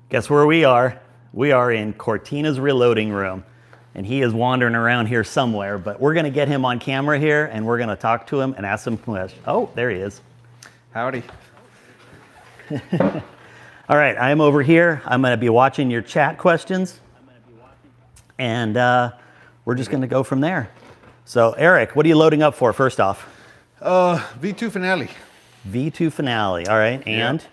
Guess where we are? We are in Cortina's reloading room, and he is wandering around here somewhere, but we're gonna get him on camera here, and we're gonna talk to him and ask him questions. Oh, there he is. Howdy. All right, I'm over here. I'm gonna be watching your chat questions, and we're just gonna go from there. So, Eric, what are you loading up for, first off? V2 Finale. V2 Finale, all right, and?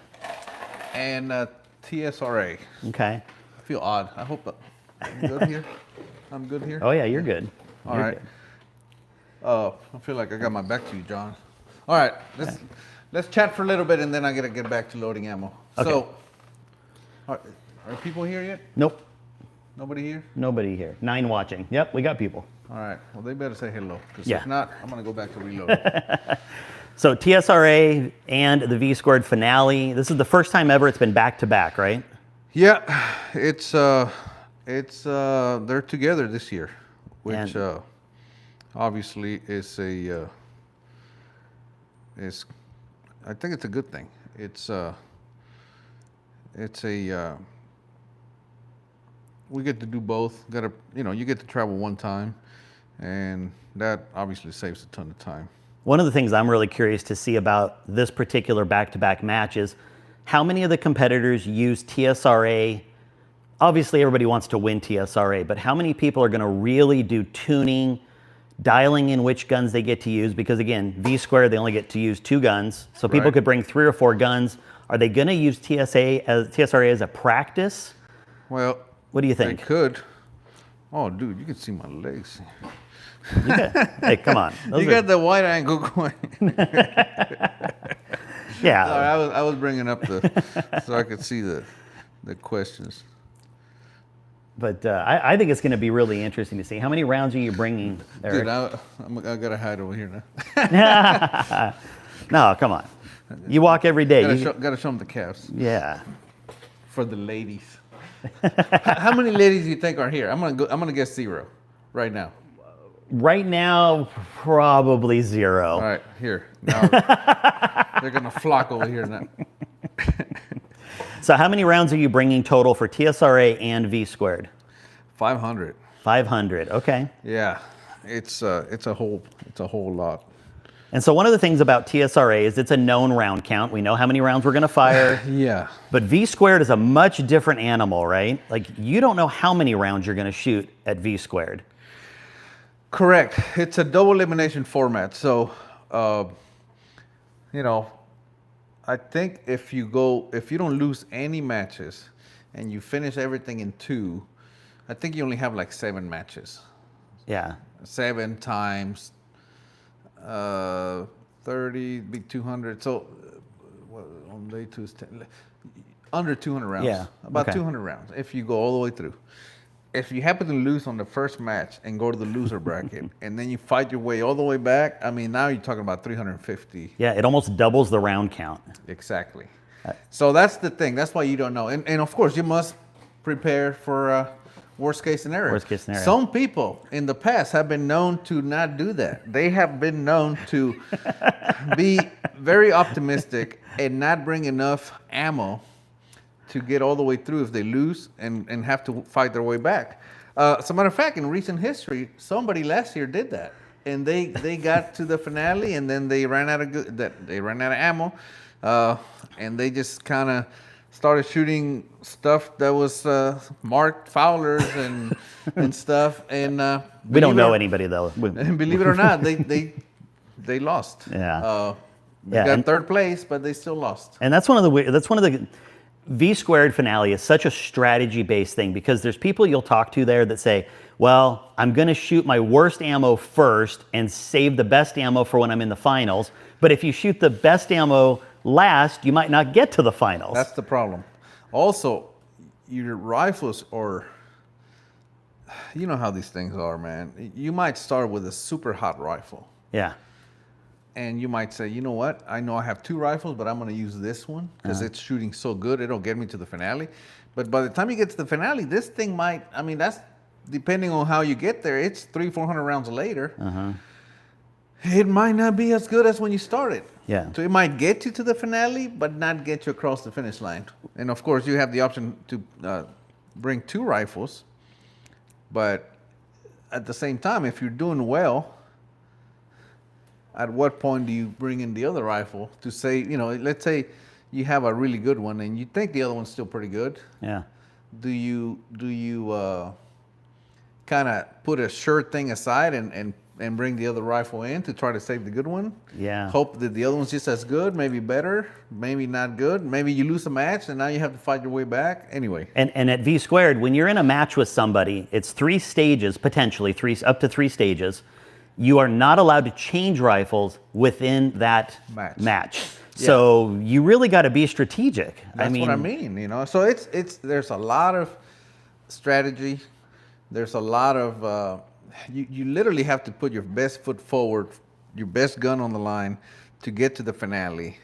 And TSRA. Okay. I feel odd. I hope I'm good here. I'm good here. Oh yeah, you're good. All right. I feel like I got my back to you, John. All right, let's chat for a little bit, and then I gotta get back to loading ammo. Okay. So, are people here yet? Nope. Nobody here? Nobody here. 9 watching. Yep, we got people. All right. Well, they better say hello, because Yeah. if not, I'm gonna go back to reloading. So TSRA and the V Squared Finale. This is the first time ever it's been back to back, right? Yeah, it's they're together this year, which obviously is I think it's a good thing. We get to do both. You get to travel one time, and that obviously saves a ton of time. One of the things I'm really curious to see about this particular back-to-back match is how many of the competitors use TSRA. Obviously, everybody wants to win TSRA, but how many people are going to really do tuning, dialing in which guns they get to use? Because again, V Squared, they only get to use 2 guns, so people could bring 3 or 4 guns. Are they going to use TSRA as a practice? Well, what do you think? They could. Oh, dude, you can see my legs. Hey, come on. You got the wide angle going. Yeah. I was bringing up so I could see the questions. But I think it's going to be really interesting to see. How many rounds are you bringing, Eric? Dude, I got to hide over here now. No, come on. You walk every day. Got to show them the calves. Yeah. For the ladies. How many ladies do you think are here? I'm gonna guess 0 right now. Right now, probably 0. All right, here. Now, they're gonna flock over here now. So how many rounds are you bringing total for TSRA and V Squared? 500. 500. Okay. Yeah, it's a whole lot. And so one of the things about TSRA is it's a known round count. We know how many rounds we're going to fire. Yeah. But V Squared is a much different animal, right? Like, you don't know how many rounds you're going to shoot at V Squared. Correct. It's a double elimination format. So, I think if you don't lose any matches and you finish everything in 2, I think you only have like 7 matches. Yeah. 7 times 30, be 200. So on day 2 is 10, under 200 rounds. Yeah. About 200 rounds if you go all the way through. If you happen to lose on the first match and go to the loser bracket and then you fight your way all the way back, I mean, now you're talking about 350. Yeah, it almost doubles the round count. Exactly. So that's the thing. That's why you don't know. And of course, you must prepare for worst case scenario. Worst case scenario. Some people in the past have been known to not do that. They have been known to be very optimistic and not bring enough ammo to get all the way through if they lose and have to fight their way back. As a matter of fact, in recent history, somebody last year did that, and they got to the finale, and then they ran out of ammo, and they just kind of started shooting stuff that was marked foulers and stuff. And we don't know anybody though. And believe it or not, they lost. Yeah. They got 3rd place, but they still lost. And that's one of the V Squared Finale is such a strategy-based thing, because there's people you'll talk to there that say, well, I'm going to shoot my worst ammo first and save the best ammo for when I'm in the finals. But if you shoot the best ammo last, you might not get to the finals. That's the problem. Also, your rifles you know how these things are, man. You might start with a super hot rifle. Yeah. And you might say, you know what? I know I have 2 rifles, but I'm going to use this one because it's shooting so good. It'll get me to the finale. But by the time you get to the finale, this thing that's depending on how you get there, it's 300-400 rounds later. it might not be as good as when you started. Yeah. So it might get you to the finale, but not get you across the finish line. And of course, you have the option to bring 2 rifles. But at the same time, if you're doing well, at what point do you bring in the other rifle to say, let's say you have a really good one and you think the other one's still pretty good. Yeah. Do you kind of put a sure thing aside and bring the other rifle in to try to save the good one? Yeah. Hope that the other one's just as good, maybe better, maybe not good. Maybe you lose a match and now you have to fight your way back. Anyway. And at V Squared, when you're in a match with somebody, it's 3 stages, potentially up to 3 stages. You are not allowed to change rifles within that match. Yeah. So you really got to be strategic. That's what I mean, So it's there's a lot of strategy. There's a lot of you literally have to put your best foot forward, your best gun on the line to get to the finale.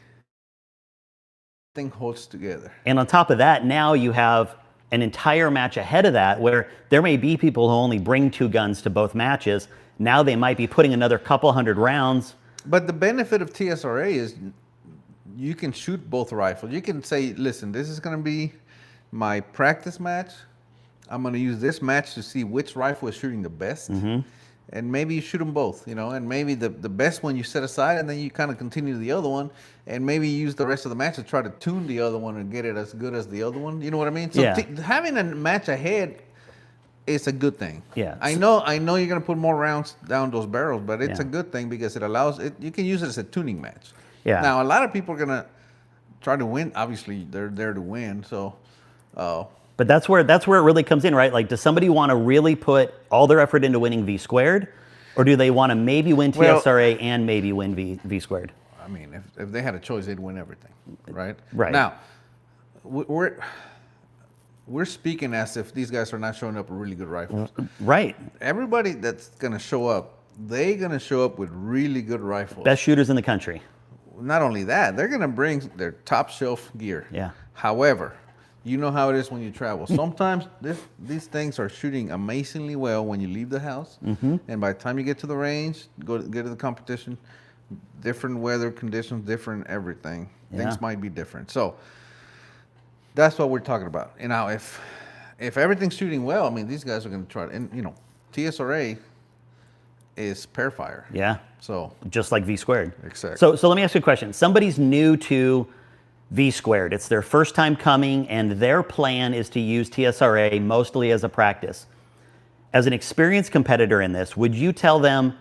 Thing holds together. And on top of that, now you have an entire match ahead of that where there may be people who only bring 2 guns to both matches. Now they might be putting another couple hundred rounds. But the benefit of TSRA is you can shoot both rifles. You can say, listen, this is going to be my practice match. I'm going to use this match to see which rifle is shooting the best. Mm-hmm. And maybe you shoot them both, and maybe the best one you set aside and then you kind of continue the other one. And maybe you use the rest of the match to try to tune the other one and get it as good as the other one. You know what I mean? So yeah. Having a match ahead is a good thing. Yeah. I know you're going to put more rounds down those barrels, but it's a good thing because it allows it. You can use it as a tuning match. Yeah. Now, a lot of people are going to try to win. Obviously, they're there to win. So, but that's where it really comes in, right? Like, does somebody want to really put all their effort into winning V Squared, or do they want to maybe win TSRA and maybe win V Squared? I mean, if they had a choice, they'd win everything, right? Right. Now, we're speaking as if these guys are not showing up with really good rifles. Right. Everybody that's going to show up, they're going to show up with really good rifles. Best shooters in the country. Not only that, they're going to bring their top shelf gear. Yeah. However, you know how it is when you travel. Sometimes these things are shooting amazingly well when you leave the house. Mm-hmm. And by the time you get to the range, get to the competition, different weather conditions, different everything. Yeah. Things might be different. So that's what we're talking about. And now if everything's shooting well, I mean, these guys are going to try to, and TSRA is pair fire. Yeah. So just like V Squared. Exactly. So let me ask you a question. Somebody's new to V Squared. It's their first time coming, and their plan is to use TSRA mostly as a practice. As an experienced competitor in this, would you tell them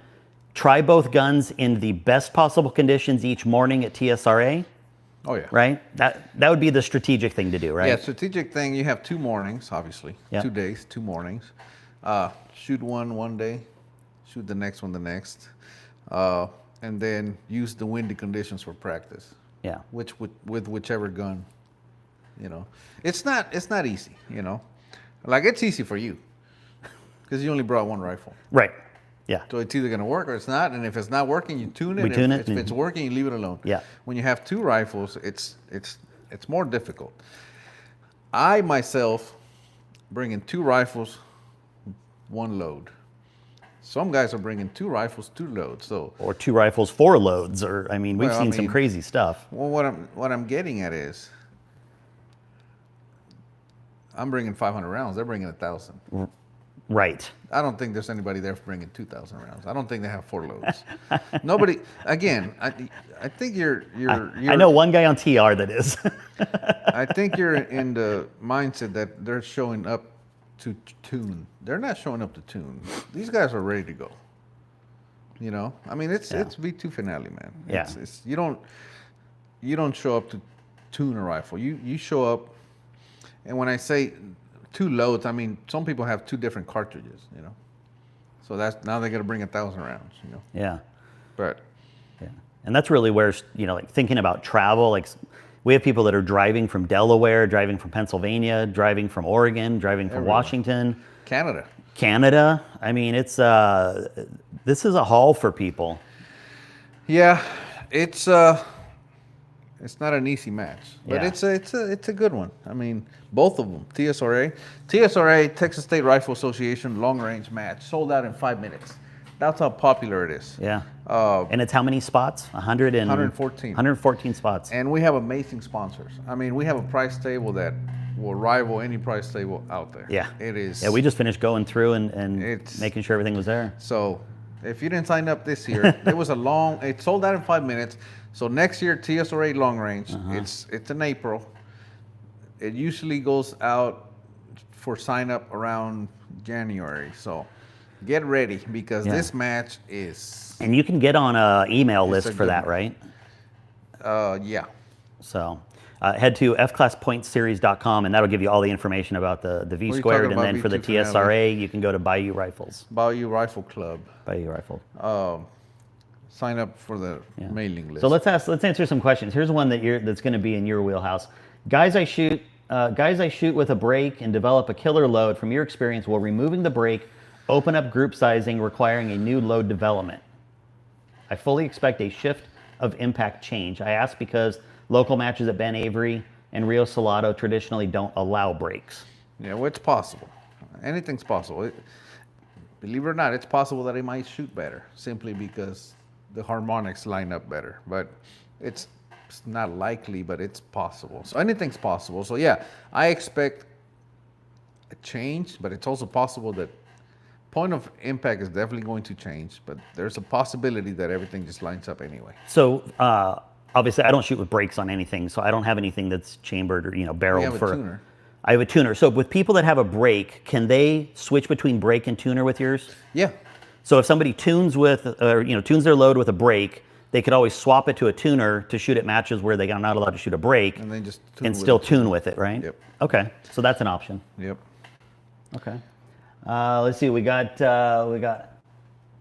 try both guns in the best possible conditions each morning at TSRA? Oh yeah. Right? That would be the strategic thing to do, right? Yeah, strategic thing. You have 2 mornings, obviously. Yeah. 2 days, 2 mornings. Shoot one day, shoot the next one the next, and then use the windy conditions for practice. Yeah. With whichever gun. It's not easy. Like it's easy for you because you only brought 1 rifle. Right. Yeah. So it's either going to work or it's not. And if it's not working, you tune it. If it's working, you leave it alone. Yeah. When you have 2 rifles, it's more difficult. I myself bringing 2 rifles, 1 load. Some guys are bringing 2 rifles, 2 loads. Or 2 rifles, 4 loads. We've seen some crazy stuff. Well, what I'm getting at is, I'm bringing 500 rounds. They're bringing 1,000. Right. I don't think there's anybody there bringing 2,000 rounds. I don't think they have 4 loads. Nobody. Again, I think you're. I know one guy on TR that is. I think you're in the mindset that they're showing up to tune. They're not showing up to tune. These guys are ready to go. I mean, it's V2 finale, man. Yeah. It's you don't show up to tune a rifle. You show up, and when I say 2 loads, I mean some people have 2 different cartridges. So now they got to bring 1,000 rounds. Yeah. But. Yeah. And that's really where like thinking about travel, like. We have people that are driving from Delaware, driving from Pennsylvania, driving from Oregon, driving from Washington. Canada. I mean, this is a haul for people. Yeah, it's not an easy match, but Yeah. it's a good one. I mean, both of them. TSRA, Texas State Rifle Association long range match, sold out in 5 minutes. That's how popular it is. Yeah. And it's how many spots? 114. 114 spots. And we have amazing sponsors. I mean, we have a price table that will rival any price table out there. Yeah. It is. Yeah, we just finished going through and It's- making sure everything was there. So if you didn't sign up this year, it sold out in 5 minutes. So next year, TSR8 long range, it's in April. It usually goes out for sign up around January. So get ready because Yeah. this match is, And you can get on an email It's list a for good that, one. right? yeah. So head to fclasspointseries.com and that'll give you all the information about the V you squared. talking And then about for the V2 finale? TSRA, you can go to Bayou Rifles. Bayou Rifle Club. Bayou Rifle. Sign up for the mailing list. So let's answer some questions. Here's one that's going to be in your wheelhouse. Guys I shoot with a brake and develop a killer load. From your experience, will removing the brake open up group sizing, requiring a new load development? I fully expect a shift of impact change. I ask because local matches at Ben Avery and Rio Salado traditionally don't allow brakes. Yeah, well, it's possible. Anything's possible. Believe it or not, it's possible that it might shoot better simply because the harmonics line up better. But it's not likely, but it's possible. So anything's possible. So yeah, I expect a change, but it's also possible that point of impact is definitely going to change, but there's a possibility that everything just lines up anyway. So obviously, I don't shoot with brakes on anything, so I don't have anything that's chambered or barreled have a for. tuner. I have a tuner. So with people that have a brake, can they switch between brake and tuner with yours? Yeah. So if somebody tunes tunes their load with a brake, they could always swap it to a tuner to shoot at matches where they are not allowed to shoot a brake, And then just tune and with still it. tune with it, right? Yep. Okay, so that's an option. Yep. Okay. Let's see. We got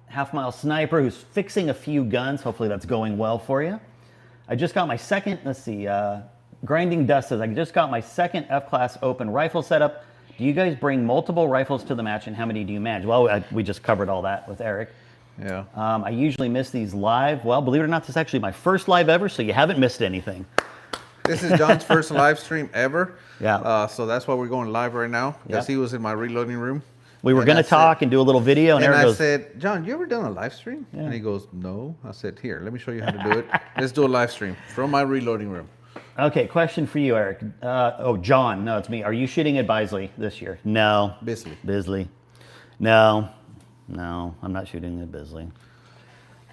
Half Mile Sniper who's fixing a few guns. Hopefully that's going well for you. I just got my second. Let's see. Grinding Dust says I just got my second F-class open rifle setup. Do you guys bring multiple rifles to the match, and how many do you manage? Well, we just covered all that with Eric. Yeah. I usually miss these live. Well, believe it or not, this is actually my first live ever, so you haven't missed anything. This is John's first live stream ever. Yeah. So that's why we're going live right now because Yeah. he was in my reloading room. We were And going I to talk and do a little video, and And Eric I goes, said, John, you ever done a live stream? Yeah. And he goes, no. I said, here, let me show you how to do it. Let's do a live stream from my reloading room. okay, question for you, Eric. John, no, it's me. Are you shooting at Bisley this year? No. Bisley. No, I'm not shooting at Bisley.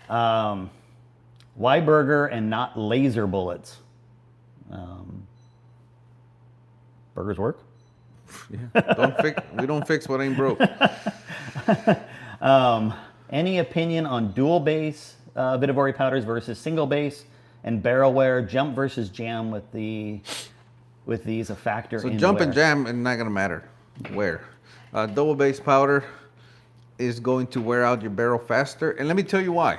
Why burger and not laser bullets? Burgers work? Yeah. We don't fix what ain't broke. Any opinion on dual base Vitivari powders versus single base and barrel wear, jump versus jam with these a factor So in jump wear? and jam is not going to matter where. Double base powder is going to wear out your barrel faster. And let me tell you why.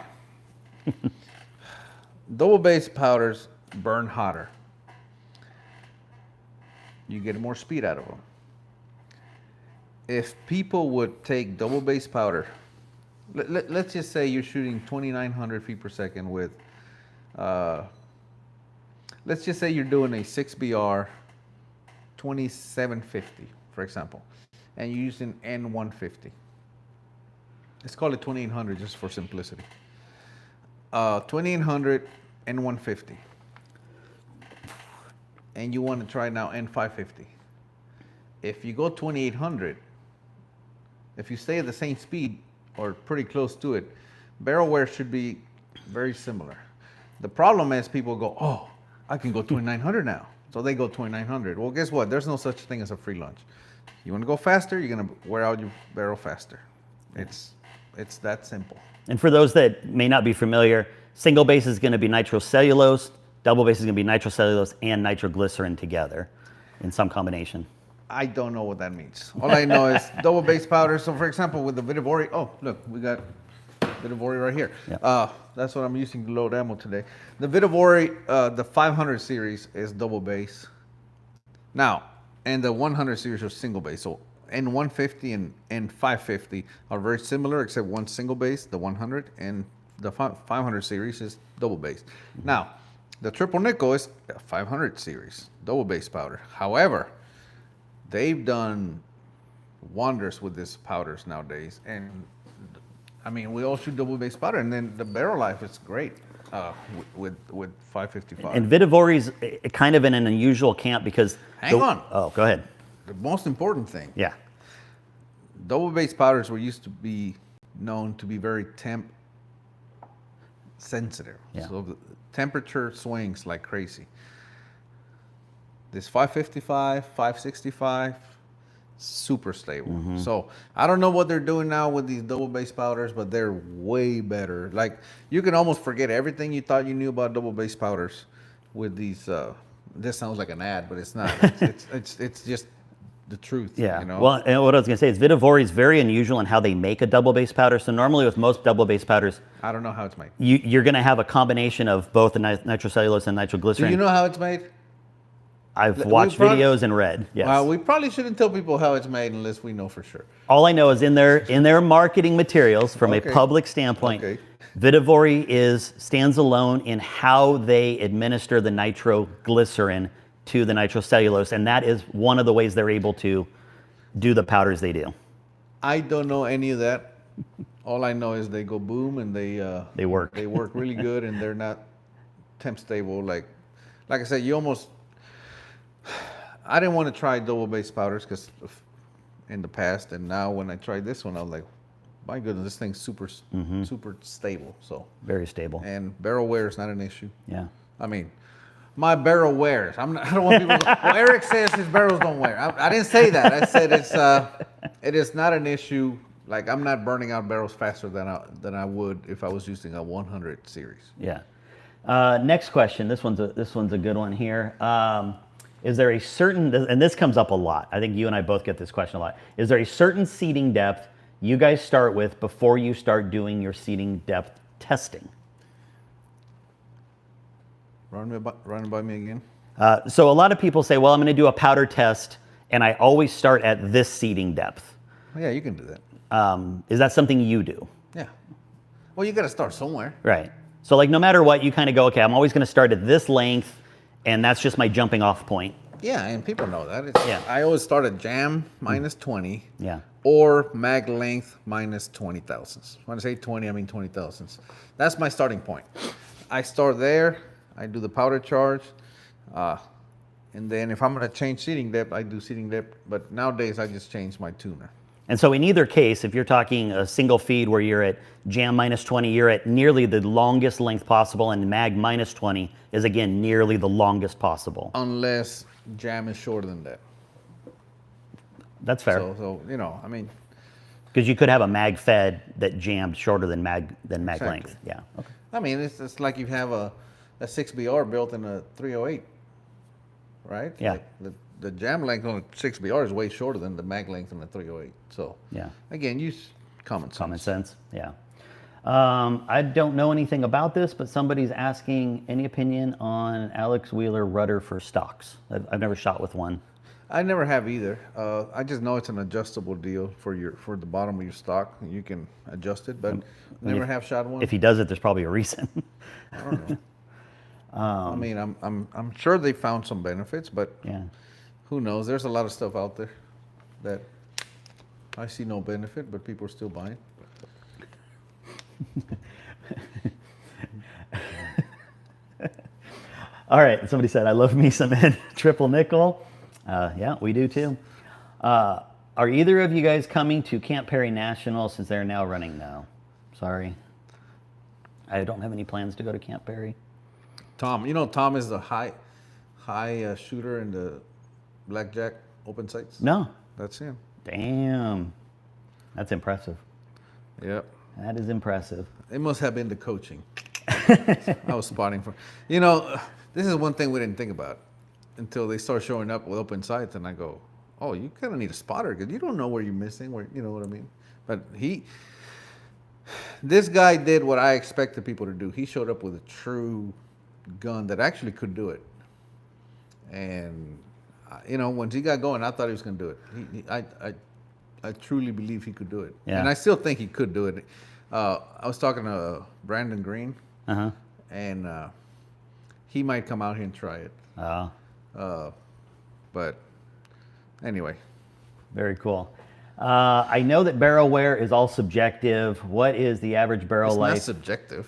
Double base powders burn hotter. You get more speed out of them. If people would take double base powder, let's just say you're shooting 2,900 feet per second with, let's just say you're doing a 6BR 2750, for example, and you're using N150. Let's call it 2,800 just for simplicity. 2,800 N150. And you want to try now N550. If you go 2,800, if you stay at the same speed or pretty close to it, barrel wear should be very similar. The problem is people go, oh, I can go 2,900 now. So they go 2,900. Well, guess what? There's no such thing as a free lunch. You want to go faster, you're going to wear out your barrel faster. It's that simple. And for those that may not be familiar, single base is going to be nitrocellulose, double base is going to be nitrocellulose and nitroglycerin together in some combination. I don't know what that means. All I know is double base powder. So for example, with the Vitivari, oh, look, we got Vitivari right here. Yep. That's what I'm using to load ammo today. The Vitivari, the 500 series is double base. Now, and the 100 series are single base. So N150 and N550 are very similar, except one single base, the 100, and the 500 series is double base. Now, the triple nickel is a 500 series, double base powder. However, they've done wonders with these powders nowadays. And I mean, we all shoot double base powder, and then the barrel life is great with 555. And Vitavori's kind of in an unusual camp because... Hang on. Oh, go ahead. The most important thing. Yeah. Double base powders were used to be known to be very temp sensitive. Yeah. So the temperature swings like crazy. This 555, 565, super stable. So I don't know what they're doing now with these double base powders, but they're way better. Like you can almost forget everything you thought you knew about double base powders with these. This sounds like an ad, but it's not. It's just the truth. Yeah. You know? Well, and what I was going to say is Vitavori is very unusual in how they make a double base powder. So normally with most double base powders, I don't know how it's made. you're going to have a combination of both the nitrocellulose and Do nitroglycerin. you know how it's made? I've watched videos and read. Yes. We probably shouldn't tell people how it's made unless we know for sure. All I know is in their marketing materials, from a Okay. public standpoint, Okay. Vitavori stands alone in how they administer the nitroglycerin to the nitrocellulose, and that is one of the ways they're able to do the powders they do. I don't know any of that. All I know is they go boom and they work. They work really good and they're not temp stable. Like I said, you almost. I didn't want to try double base powders because in the past, and now when I tried this one, I was like, my goodness, this thing's super stable. So Very stable. and barrel wear is not an issue. Yeah. I mean, my barrel wears. I don't want people. Well, Erik says his barrels don't wear. I didn't say that. I said it is not an issue. Like I'm not burning out barrels faster than I would if I was using a 100 series. Yeah. Next question. This one's a good one here. Is there a certain, and this comes up a lot, I think you and I both get this question a lot. Is there a certain seeding depth you guys start with before you start doing your seeding depth testing? Run by me again. So a lot of people say, well, I'm going to do a powder test, and I always start at this seeding depth. Yeah, you can do that. Is that something you do? Yeah. Well, you got to start somewhere. Right. So like no matter what, you kind of go, okay, I'm always going to start at this length, and that's just my jumping off point. Yeah, and people know that. Yeah. I always start at jam minus 20. Yeah. Or mag length minus 20 thousandths. When I say 20, I mean 20 thousandths. That's my starting point. I start there. I do the powder charge. And then if I'm going to change seeding depth, I do seeding depth. But nowadays, I just change my tuner. And so in either case, if you're talking a single feed where you're at jam minus 20, you're at nearly the longest length possible, and mag minus 20 is, again, nearly the longest possible. Unless jam is shorter than that. That's fair. So you know, I mean. Because you could have a mag fed that jammed shorter than mag Exactly. length. Yeah. Okay. I mean, it's like you have a 6BR built in a 308, right? Yeah. Like the jam length on a 6BR is way shorter than the mag length on a 308. So, Yeah. again, use common sense. Common sense. Yeah. I don't know anything about this, but somebody's asking any opinion on Alex Wheeler rudder for stocks. I've never shot with one. I never have either. I just know it's an adjustable deal for the bottom of your stock. You can adjust it, but never have shot one. If he does it, there's probably a reason. I don't know. I mean, I'm sure they found some benefits, but Yeah. who knows? There's a lot of stuff out there that I see no benefit, but people are still buying. All right. Somebody said, I love me some triple nickel. Yeah, we do too. Are either of you guys coming to Camp Perry National since they're now running now? Sorry. I don't have any plans to go to Camp Perry. Tom is the high shooter in the blackjack open sights. No. That's him. Damn. That's impressive. Yep. That is impressive. It must have been the coaching. I was spotting for. This is one thing we didn't think about until they start showing up with open sights, and I go, "Oh, you kind of need a spotter because you don't know where you're missing. Where you know what I mean?" But this guy did what I expected people to do. He showed up with a true gun that actually could do it, and once he got going, I thought he was going to do it. I truly believe he could do it, Yeah. and I still think he could do it. I was talking to Brandon Green, and he might come out here and try it. Oh, But anyway, very cool. I know that barrel wear is all subjective. What is the average barrel It's life? not subjective.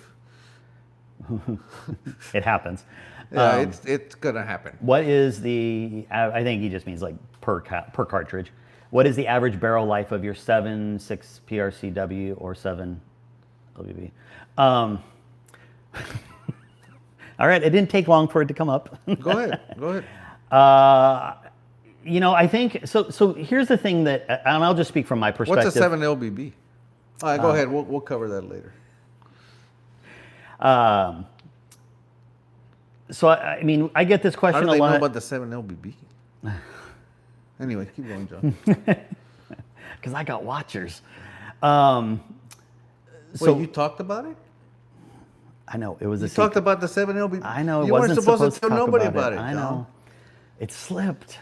It happens. Yeah, it's gonna happen. What is the? I think he just means like per cartridge. What is the average barrel life of your 7.6 PRCW or 7 LBB? All right, it didn't take long for it to come up. Go ahead. Go ahead. I think so. So here's the thing that, and I'll just speak from my perspective. What's a 7 LBB? All right, go ahead. We'll cover that later. So I mean, I get this How question do a they know lot. about the 7 LBB? Anyway, keep going, John. Because I got watchers. So So you talked about it? I know it was a You secret. talked about the 7 LBB. I know it you wasn't weren't supposed to tell talk nobody about about it. I John. know it slipped.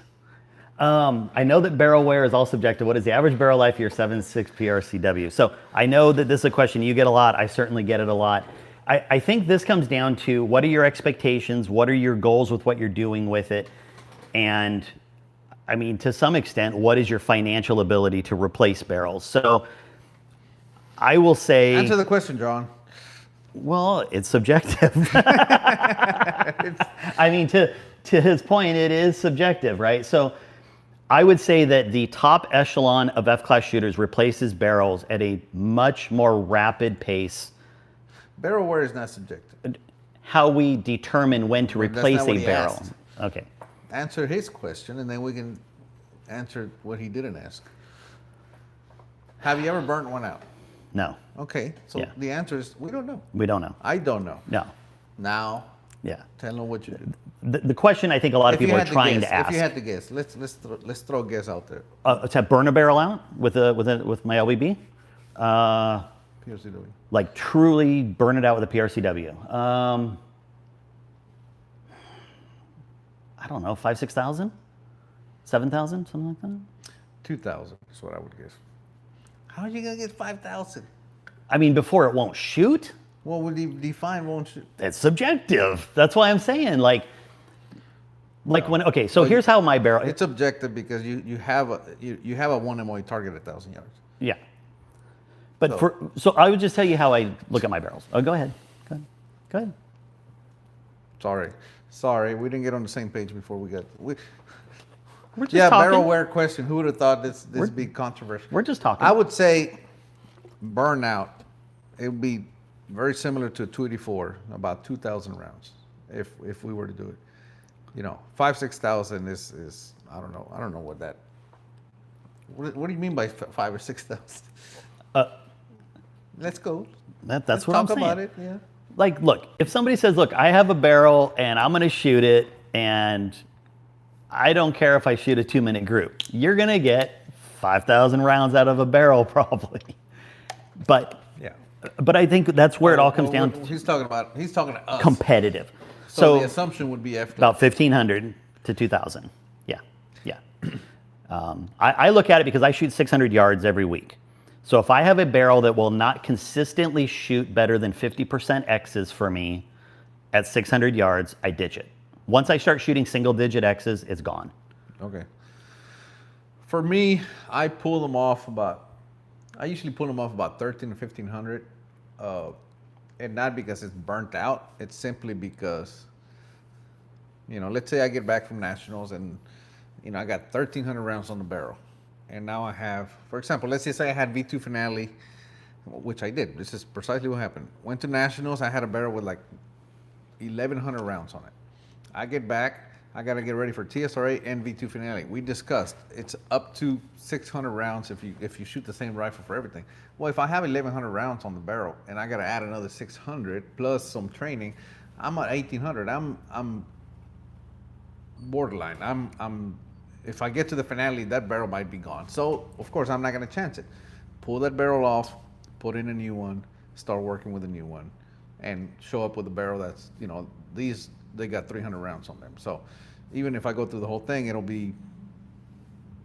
I know that barrel wear is all subjective. What is the average barrel life of your 7.6 PRCW? So I know that this is a question you get a lot. I certainly get it a lot. I think this comes down to what are your expectations? What are your goals with what you're doing with it? And I mean, to some extent, what is your financial ability to replace barrels? So I will say... Answer the question, John. Well, it's subjective. I mean, to his point, it is subjective, right? So I would say that the top echelon of F-class shooters replaces barrels at a much more rapid pace. Barrel wear is not subjective. How we determine when to Well, that's replace not what a he barrel. asked. Okay. Answer his question, and then we can answer what he didn't ask. Have you ever burnt one out? No, Okay, so Yeah. the answer is we don't know. we don't know. I don't know. No. Now, Yeah. tell them what you did. The question I think a lot of If you people are had trying guess, to ask. If you had to guess, let's throw a guess out there. To burn a barrel out with my LBB? PRCW. Like truly burn it out with a PRCW. I don't know, 5,000, 6,000, 7,000, something like that. 2,000 is what I would guess. How are you gonna get 5,000? I mean, before it won't shoot. What would you define won't you? It's subjective. That's why I'm saying like when okay. So here's how my barrel. It's objective because you have a 1 MOE target at 1,000 yards. Yeah. But so I would just tell you how I look at my barrels. Oh, go ahead. Go ahead. Sorry, we didn't get on the same page before we got. We're just Yeah, talking. barrel wear question. Who would have thought this be controversial? We're just talking. I would say burnout. It would be very similar to a 284, about 2,000 rounds, if we were to do it. 5,000-6,000 is I don't know what that. What do you mean by 5,000 or 6,000? Let's go. That's Let's what I'm talk saying. about it. Yeah. Like, look, if somebody says, look, I have a barrel and I'm going to shoot it and I don't care if I shoot a 2-minute group, you're going to get 5,000 rounds out of a barrel probably. But I think that's where it all comes down to He's talking to us. competitive. So the assumption would be after about 1,500 to 2,000. Yeah. I look at it because I shoot 600 yards every week. So if I have a barrel that will not consistently shoot better than 50% X's for me at 600 yards, I ditch it. Once I start shooting single-digit X's, it's gone. Okay. For me, I usually pull them off about 1,300 to 1,500, and not because it's burnt out. It's simply because, let's say I get back from nationals and, I got 1,300 rounds on the barrel, and now I have, for example, let's just say I had V2 finale, which I did. This is precisely what happened. Went to nationals. I had a barrel with like 1,100 rounds on it. I get back. I got to get ready for TSRA and V2 finale. We discussed it's up to 600 rounds if you shoot the same rifle for everything. Well, if I have 1,100 rounds on the barrel and I got to add another 600 plus some training, I'm at 1,800. I'm borderline. If I get to the finale, that barrel might be gone. So of course I'm not going to chance it. Pull that barrel off, put in a new one, start working with a new one, and show up with a barrel that's they got 300 rounds on them. So even if I go through the whole thing, it'll be,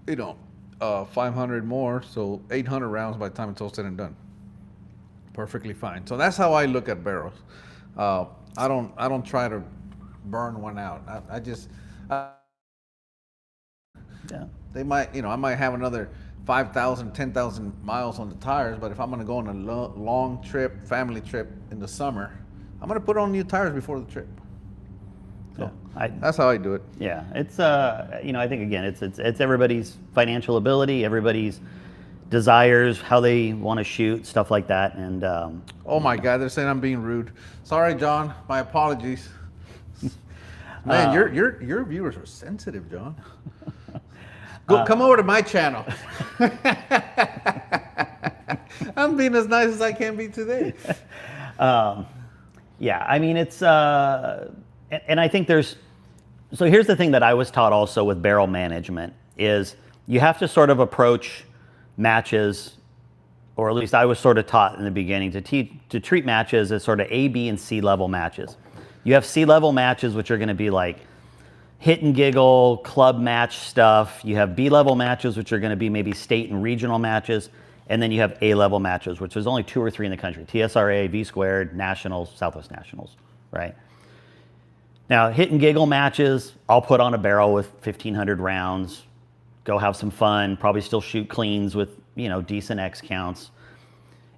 500 more, so 800 rounds by the time it's all said and done. Perfectly fine. So that's how I look at barrels. I don't try to burn one out. I just Yeah. they might, I might have another 5,000, 10,000 miles on the tires. But if I'm going to go on a long trip, family trip in the summer, I'm going to put on new tires before the trip. So that's how I do it. Yeah, it's I think again, it's everybody's financial ability, everybody's desires, how they want to shoot, stuff like that. And oh my God, they're saying I'm being rude. Sorry, John. My apologies. Man, your viewers are sensitive, John. Come over to my channel. I'm being as nice as I can be today. Yeah, I mean, it's, and I think so here's the thing that I was taught also with barrel management is you have to sort of approach matches, or at least I was sort of taught in the beginning to treat matches as sort of A, B, and C level matches. You have C level matches, which are going to be like hit and giggle, club match stuff. You have B level matches, which are going to be maybe state and regional matches. And then you have A level matches, which there's only 2 or 3 in the country: TSRA, V squared, Nationals, Southwest Nationals, right? Now, hit and giggle matches, I'll put on a barrel with 1,500 rounds, go have some fun, probably still shoot cleans with, decent X counts.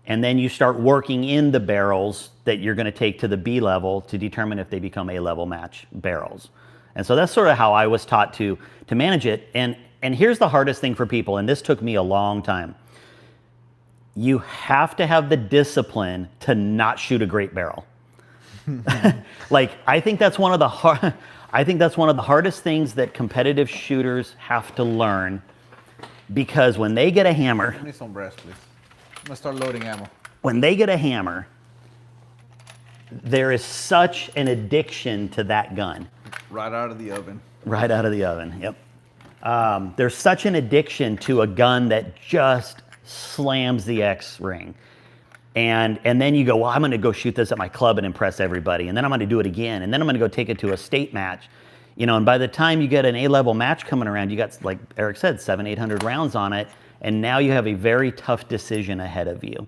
And then you start working in the barrels that you're going to take to the B level to determine if they become A level match barrels. And so that's sort of how I was taught to manage it. And here's the hardest thing for people, and this took me a long time. You have to have the discipline to not shoot a great barrel. Like, I think that's one of the hardest things that competitive shooters have to learn, because when they get a hammer, I need some brass, please. I'm gonna start loading ammo. When they get a hammer, there is such an addiction to that gun. Right out of the oven. Right out of the oven. Yep. There's such an addiction to a gun that just slams the X ring. And then you go, well, I'm going to go shoot this at my club and impress everybody. And then I'm going to do it again. And then I'm going to go take it to a state match. And by the time you get an A-level match coming around, you got, like Erik said, 700-800 rounds on it. And now you have a very tough decision ahead of you.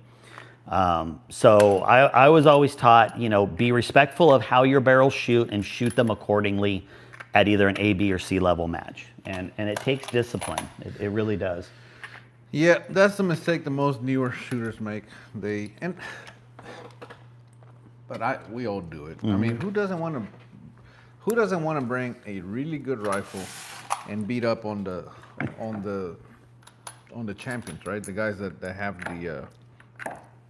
So I was always taught, be respectful of how your barrels shoot and shoot them accordingly at either an A, B, or C level match. And it takes discipline. It really does. Yeah, that's the mistake the most newer shooters make. We all do it. Mm-hmm. I mean, who doesn't want to bring a really good rifle and beat up on the champions, right? The guys that have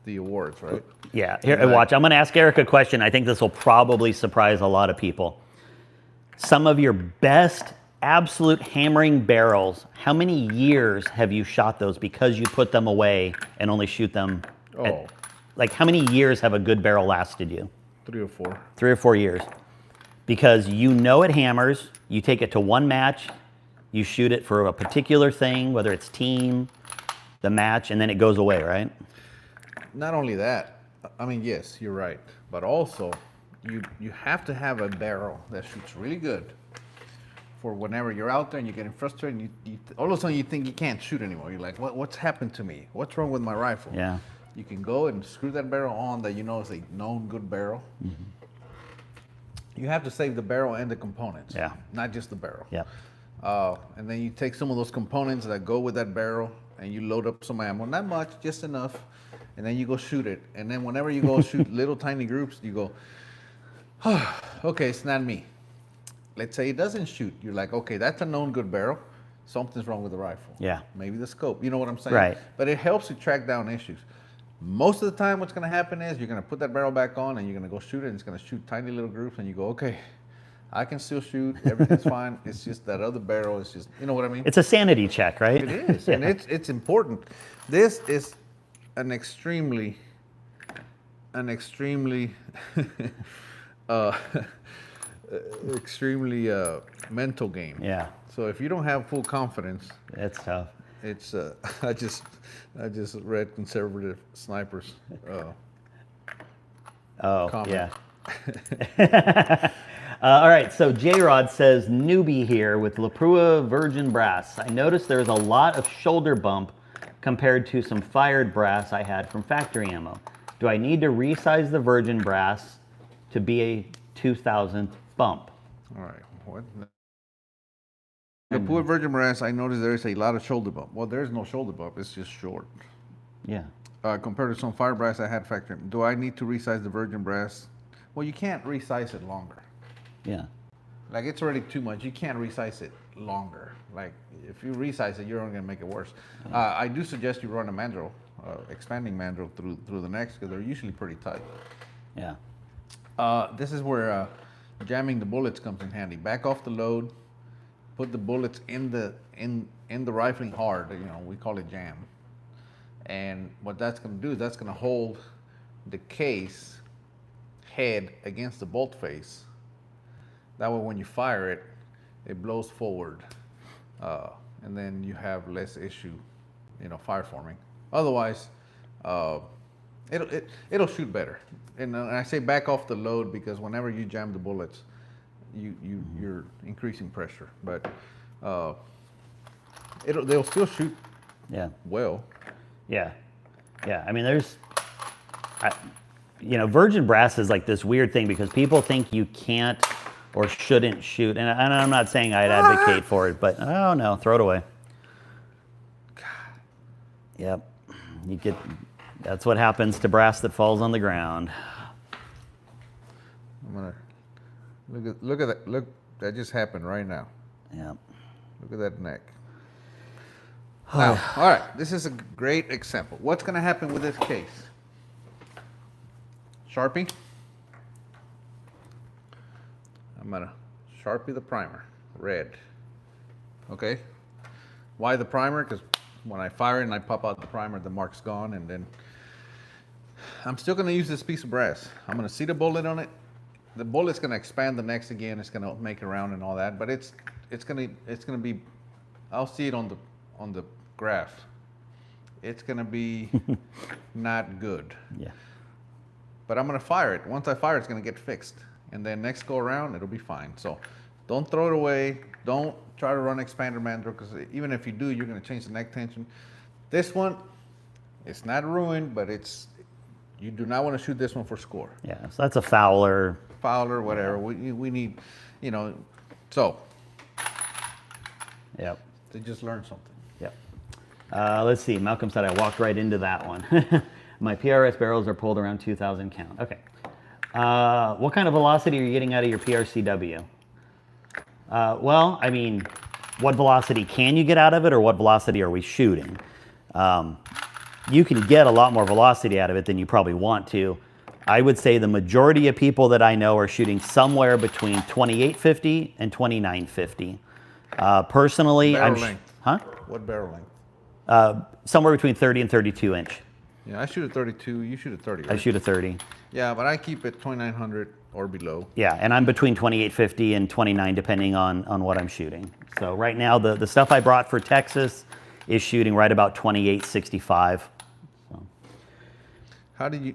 the awards, right? Yeah. Here, watch. I'm going to ask Erik a question. I think this will probably surprise a lot of people. Some of your best absolute hammering barrels, how many years have you shot those because you put them away and only shoot them? Like, how many years have a good barrel lasted you? 3 or 4. 3 or 4 years. Because it hammers, you take it to one match, you shoot it for a particular thing, whether it's team, the match, and then it goes away, right? Not only that, I mean, yes, you're right, but also you have to have a barrel that shoots really good for whenever you're out there and you're getting frustrated and you all of a sudden you think you can't shoot anymore. You're like, what's happened to me? What's wrong with my rifle? Yeah. You can go and screw that barrel on that is a known good barrel. Mm-hmm. You have to save the barrel and the components. Yeah. Not just the barrel. Yeah. And then you take some of those components that go with that barrel and you load up some ammo. Not much, just enough. And then you go shoot it. And then whenever you go shoot little tiny groups, you go, oh, okay, it's not me. Let's say it doesn't shoot. You're like, okay, that's a known good barrel. Something's wrong with the rifle. Yeah. Maybe the scope. You know what I'm saying? Right. But it helps you track down issues. Most of the time, what's going to happen is you're going to put that barrel back on and you're going to go shoot it, and it's going to shoot tiny little groups, and you go, okay, I can still shoot. Everything's fine. It's just that other barrel is just, you know what I mean? It's a sanity check, right? It is. Yeah. And it's important. This is an extremely mental game. Yeah. So if you don't have full confidence, it's tough. It's I just read conservative snipers. Comment. Yeah. All right. So J-Rod says, newbie here with Leprua Virgin Brass. I noticed there's a lot of shoulder bump compared to some fired brass I had from factory ammo. Do I need to resize the Virgin Brass to be a 2000th bump? All right. What? The poor virgin brass, I noticed there is a lot of shoulder bump. Well, there's no shoulder bump. It's just short. Yeah. Compared to some fire brass I had factory. Do I need to resize the virgin brass? Well, you can't resize it longer. Yeah. Like, it's already too much. You can't resize it longer. Like, if you resize it, you're only gonna make it worse. I do suggest you run a mandrel, expanding mandrel through the necks, because they're usually pretty tight. Yeah. This is where jamming the bullets comes in handy. Back off the load, put the bullets in the rifling hard. You know, we call it jam. And what that's going to do is that's going to hold the case head against the bolt face. That way, when you fire it, it blows forward, and then you have less issue, you know, fire forming. Otherwise, it'll shoot better. And I say back off the load because whenever you jam the bullets, you're increasing pressure. But they'll still shoot. Yeah. Well. Yeah. Yeah. I mean, virgin brass is like this weird thing because people think you can't or shouldn't shoot. And I'm not saying I'd advocate for it, but oh no, throw it away. Yep. That's what happens to brass that falls on the ground. I'm gonna look at that. Look, that just happened right now. Yeah. Look at that neck. Now, all right, this is a great example. What's going to happen with this case? Sharpie. I'm going to Sharpie the primer, red. Okay? Why the primer? Because when I fire it and I pop out the primer, the mark's gone, and then I'm still going to use this piece of brass. I'm going to see the bullet on it. The bullet's going to expand the necks again. It's going to make it round and all that, but it's going to be. I'll see it on the graph. It's going to be not good. Yeah. But I'm going to fire it. Once I fire it, it's going to get fixed. And then next go around, it'll be fine. So don't throw it away. Don't try to run expander mandrel, because even if you do, you're going to change the neck tension. This one, it's not ruined, but you do not want to shoot this one for score. Yeah, so that's a Fowler. Fowler, whatever. We need, so. Yep. They just learned something. Yep. Let's see. Malcolm said I walked right into that one. My PRS barrels are pulled around 2,000 count. Okay. What kind of velocity are you getting out of your PRCW? Well, I mean, what velocity can you get out of it, or what velocity are we shooting? You can get a lot more velocity out of it than you probably want to. I would say the majority of people that I know are shooting somewhere between 2850 and 2950. Personally, barrel length. Huh? What barrel length? Somewhere between 30 and 32 inch. Yeah, I shoot a 32. You shoot a 30. Right? I shoot a 30. Yeah, but I keep it 2900 or below. Yeah, and I'm between 2850 and 29 depending on what I'm shooting. So right now, the stuff I brought for Texas is shooting right about 2865. So.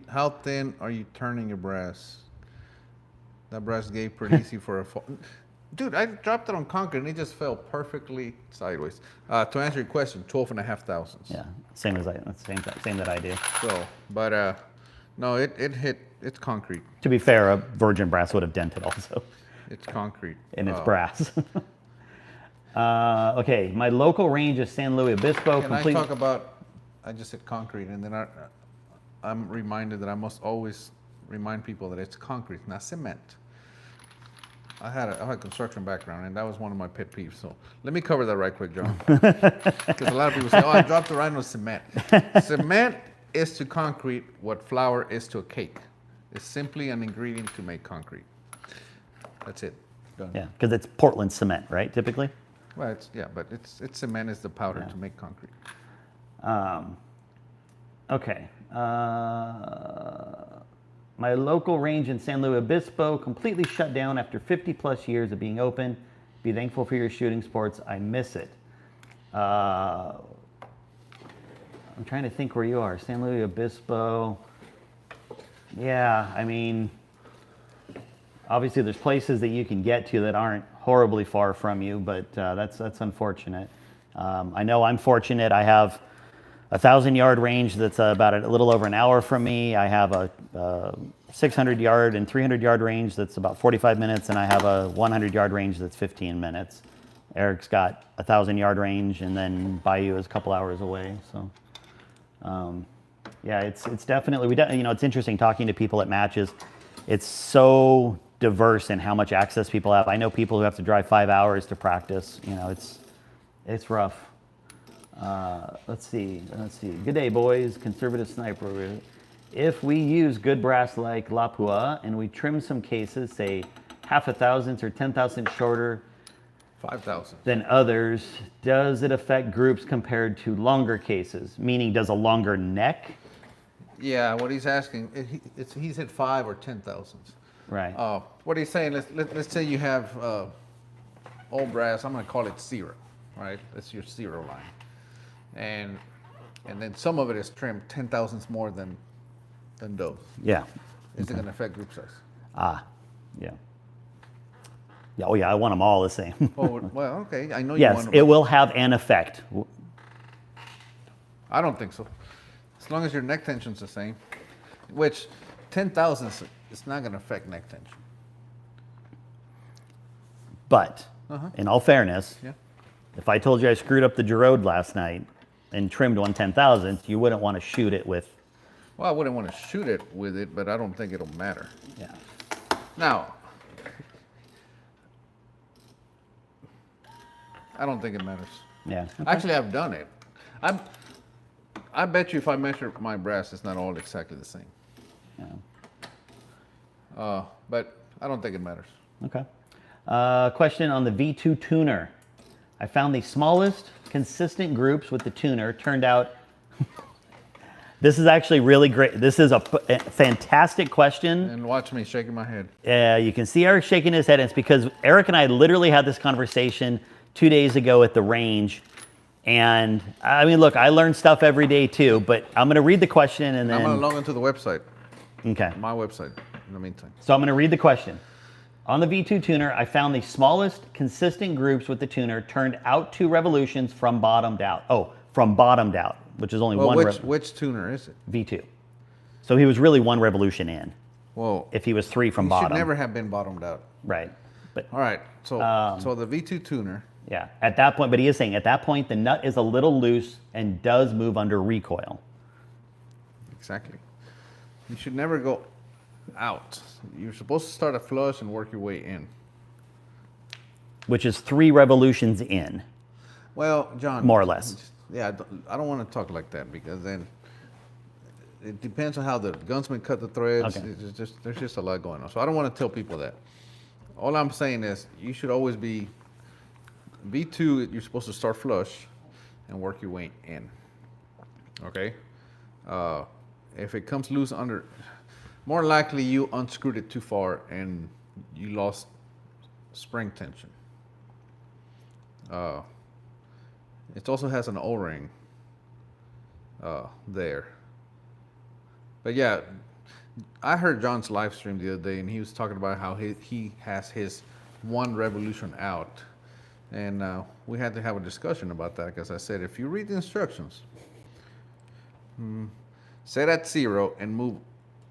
How thin are you turning your brass? That brass gave pretty easy for a fall. Dude, I dropped it on concrete and it just fell perfectly sideways. To answer your question, 12.5 thousandths. Yeah, same that I do. So, but no, it hit. It's concrete. To be fair, a virgin brass would have dented also. It's concrete. And it's brass. Okay, my local range is San Luis Obispo. Can I talk about? I just said concrete, and then I'm reminded that I must always remind people that it's concrete, not cement. I had a construction background, and that was one of my pet peeves. So let me cover that right quick, John. Because a lot of people say, "Oh, I dropped the rhino cement." Cement is to concrete what flour is to a cake. It's simply an ingredient to make concrete. That's it. Done. Yeah, because it's Portland cement, right? Typically. Well, but it's cement is the powder to make concrete. Okay. My local range in San Luis Obispo completely shut down after 50 plus years of being open. Be thankful for your shooting sports. I miss it. I'm trying to think where you are. San Luis Obispo. Yeah, I mean, obviously there's places that you can get to that aren't horribly far from you, but that's unfortunate. I know I'm fortunate. I have a 1,000-yard range that's about a little over an hour from me. I have a 600-yard and 300-yard range that's about 45 minutes, and I have a 100-yard range that's 15 minutes. Erik's got 1,000-yard range, and then Bayou is a couple hours away. So, yeah, it's definitely it's interesting talking to people at matches. It's so diverse in how much access people have. I know people who have to drive 5 hours to practice. It's rough. Let's see. Good day, boys. Conservative sniper. If we use good brass like Lapua and we trim some cases, say half a thousandths or 10,000 shorter 5,000 than others, does it affect groups compared to longer cases? Meaning, does a longer neck? Yeah, what he's asking, he's at 5 or 10,000. Right. What he's saying, let's say you have all brass, I'm going to call it 0, right? That's your 0 line. And then some of it is trimmed 10 thousandths more than those. Yeah. Is it going to affect group size? Yeah. Yeah. Oh, yeah. I want them all the same. Oh, well, okay. I know you Yes, want them. it will have an effect. I don't think so. As long as your neck tension's the same, which 10 thousandths, it's not going to affect neck tension. But in all fairness, Yeah. if I told you I screwed up the Giroud last night and trimmed 1/10,000th, you wouldn't want to shoot it with. Well, I wouldn't want to shoot it with it, but I don't think it'll matter. Yeah. Now, I don't think it matters. Yeah. Actually, I've done it. I bet you if I measure my brass, it's not all exactly the same. Yeah. But I don't think it matters. Okay. Question on the V2 tuner. I found the smallest consistent groups with the tuner turned out. This is actually really great. This is a fantastic question. And watch me shaking my head. You can see Erik shaking his head. And it's because Erik and I literally had this conversation 2 days ago at the range. And I mean, look, I learn stuff every day too, but I'm going to read the question and then. I'm going to log into the website, Okay. my website, in the meantime. So I'm going to read the question. On the V2 tuner, I found the smallest consistent groups with the tuner turned out 2 revolutions from bottomed out. Oh, from bottomed out, which is only Well, one which tuner is it? V2. So he was really 1 revolution in. Well, If he was 3 from he bottom. should never have been bottomed out. Right. But All right, so the V2 tuner, yeah, at that point, but he is saying at that point the nut is a little loose and does move under recoil. exactly. You should never go out. You're supposed to start a flush and work your way in. Which is 3 revolutions in. Well, John. More or less. Yeah, I don't want to talk like that because then it depends on how the gunsmith cut the threads. Okay. There's just a lot going on. So I don't want to tell people that. All I'm saying is you should always be V2. You're supposed to start flush and work your way in. Okay. If it comes loose under, more likely you unscrewed it too far and you lost spring tension. It also has an O-ring there. But yeah, I heard John's live stream the other day, and he was talking about how he has his 1 revolution out. And we had to have a discussion about that because I said, if you read the instructions, set at 0 and move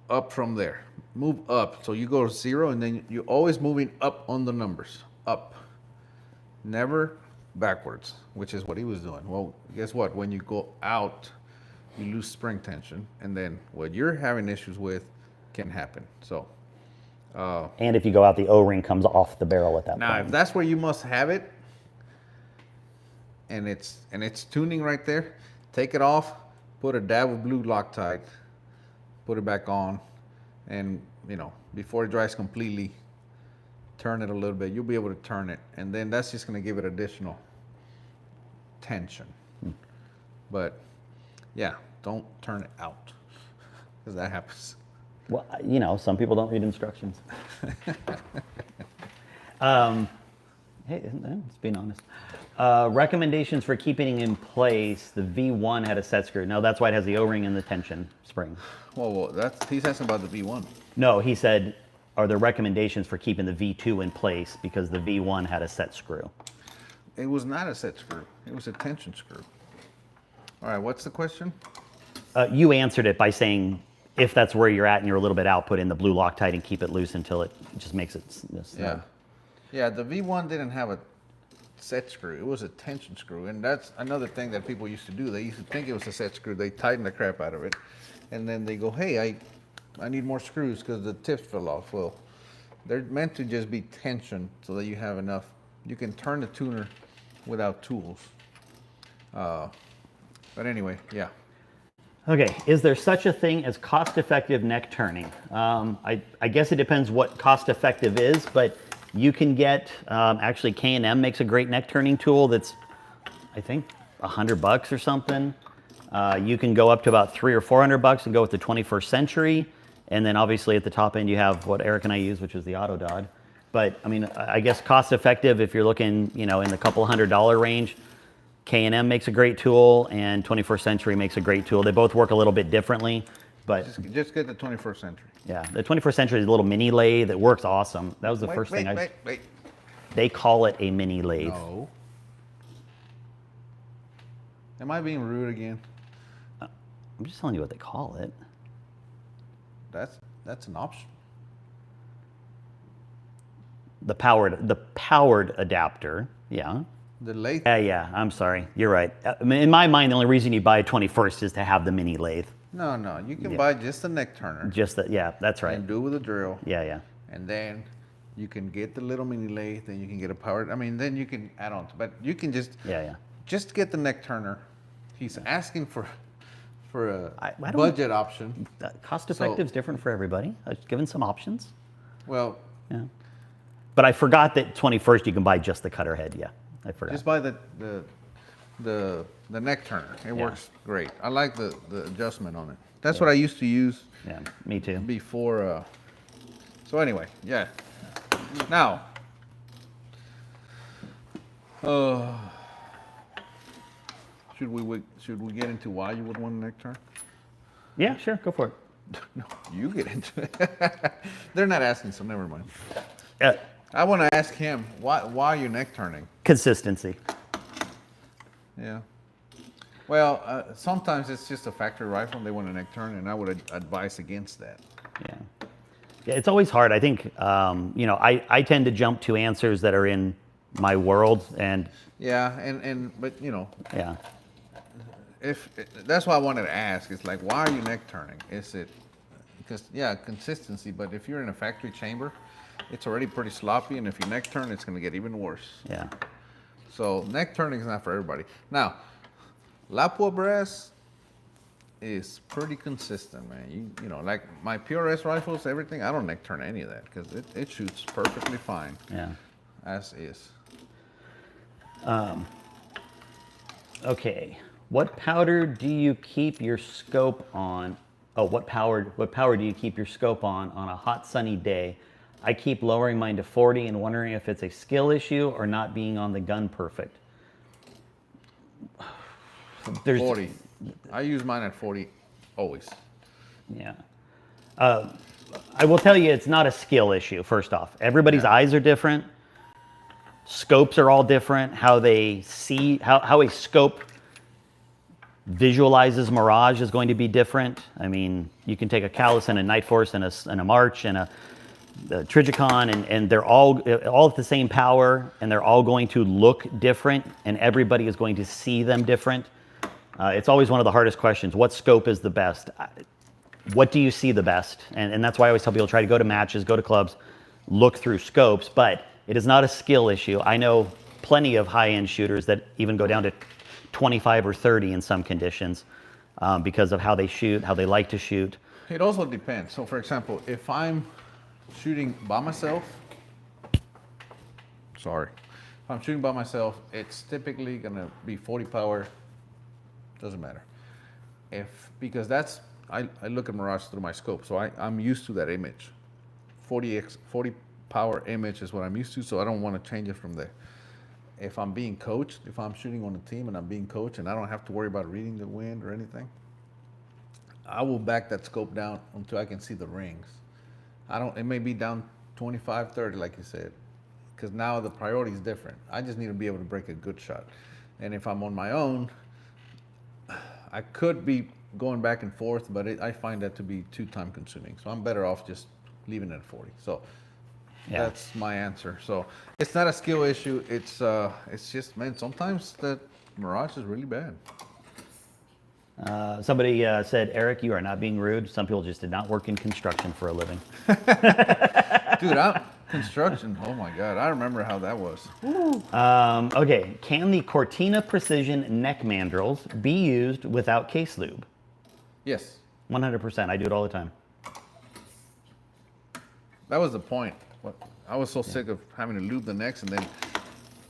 up from there. Move up. So you go to 0 and then you're always moving up on the numbers. Up. Never backwards, which is what he was doing. Well, guess what? When you go out, you lose spring tension. And then what you're having issues with can happen. So. And if you go out, the O-ring comes off the barrel at that Now, point. if that's where you must have it, and it's tuning right there, take it off, put a dab of blue Loctite, put it back on, and before it dries completely, turn it a little bit. You'll be able to turn it, and then that's just going to give it additional tension. But yeah, don't turn it out because that happens. Well, some people don't read instructions. Hey, let's being honest. Recommendations for keeping in place the V1 had a set screw. No, that's why it has the O-ring and the tension spring. Well, he's asking about the V1. No, he said, are there recommendations for keeping the V2 in place because the V1 had a set screw? It was not a set screw. It was a tension screw. All right, what's the question? You answered it by saying if that's where you're at and you're a little bit out, put in the blue Loctite and keep it loose until it just makes it snug. Yeah, the V1 didn't have a set screw. It was a tension screw, and that's another thing that people used to do. They used to think it was a set screw. They tighten the crap out of it, and then they go, "Hey, I need more screws because the tips fell off." Well, they're meant to just be tension so that you have enough. You can turn the tuner without tools. But anyway, yeah. Okay, is there such a thing as cost-effective neck turning? I guess it depends what cost-effective is, but you can get, actually K&M makes a great neck turning tool that's, I think, $100 or something. You can go up to about $300 or $400 and go with the 21st Century. And then obviously at the top end you have what Eric and I use, which is the Autodod. But I mean, I guess cost-effective, if you're looking, in the couple $100 range, K&M makes a great tool, and 21st Century makes a great tool. They both work a little bit differently, but Just get the 21st Century. yeah, the 21st Century is a little mini lathe that works awesome. That was the first thing Wait. They call it a mini lathe. No. Am I being rude again? I'm just telling you what they call it. That's an option. The powered adapter, yeah. The lathe. Yeah, I'm sorry. You're right. In my mind, the only reason you buy a 21st is to have the mini lathe. No, you can buy just the neck turner. Just that, yeah, that's right. And do it with a drill. Yeah. And then you can get the little mini lathe, then you can get a powered. Then you can add on. But you can just just get the neck turner. He's asking for a budget option. Cost effective is different for everybody. I've given some options. Well, yeah. But I forgot that 21st you can buy just the cutter head. Yeah, I forgot. Just buy the neck turner. It works great. I like the adjustment on it. That's what I used to use. Yeah, me too. Before. So anyway, yeah. Now. Should we get into why you would want a neck turn? Yeah, sure. Go for it. No, you get into it. They're not asking, so never mind. Yeah. I want to ask him, why are you neck turning? Consistency. Yeah. Well, sometimes it's just a factory rifle and they want a neck turn, and I would advise against that. Yeah, it's always hard. I think, I tend to jump to answers that are in my world, and yeah, but yeah. If that's why I wanted to ask, it's like, why are you neck turning? Is it because consistency? But if you're in a factory chamber, it's already pretty sloppy, and if you neck turn, it's going to get even worse. Yeah. So neck turning is not for everybody. Now, Lapua brass is pretty consistent, man. Like my PRS rifles, everything. I don't neck turn any of that because it shoots perfectly fine. Yeah. As is. Okay. What powder do you keep your scope on? Oh, what power do you keep your scope on a hot sunny day? I keep lowering mine to 40 and wondering if it's a skill issue or not being on the gun perfect. 40. I use mine at 40 always. Yeah. I will tell you, it's not a skill issue, first off. Everybody's eyes are different. Scopes are all different. How they see, how a scope visualizes mirage is going to be different. I mean, you can take a Callus and a Night Force and a March and a Trigicon, and they're all at the same power, and they're all going to look different, and everybody is going to see them different. It's always one of the hardest questions. What scope is the best? What do you see the best? And that's why I always tell people, try to go to matches, go to clubs, look through scopes, but it is not a skill issue. I know plenty of high-end shooters that even go down to 25 or 30 in some conditions because of how they shoot, how they like to shoot. It also depends. So for example, if I'm shooting by myself, if I'm shooting by myself, it's typically gonna be 40 power, doesn't matter. Because I look at mirage through my scope, so I'm used to that image. 40 power image is what I'm used to, so I don't want to change it from there. If I'm being coached, if I'm shooting on a team and I'm being coached and I don't have to worry about reading the wind or anything, I will back that scope down until I can see the rings. It may be down 25, 30, like you said, because now the priority is different. I just need to be able to break a good shot. And if I'm on my own, I could be going back and forth, but I find that to be too time consuming. So I'm better off just leaving it at 40. So Yeah. That's my answer. So it's not a skill issue. It's just, man, sometimes the Mirage is really bad. Somebody said, Eric, you are not being rude. Some people just did not work in construction for a living. Dude, construction, oh my God, I remember how that was. Okay, can the Cortina Precision neck mandrels be used without case lube? Yes. 100%. I do it all the time. That was the point. I was so sick of having to lube the necks and then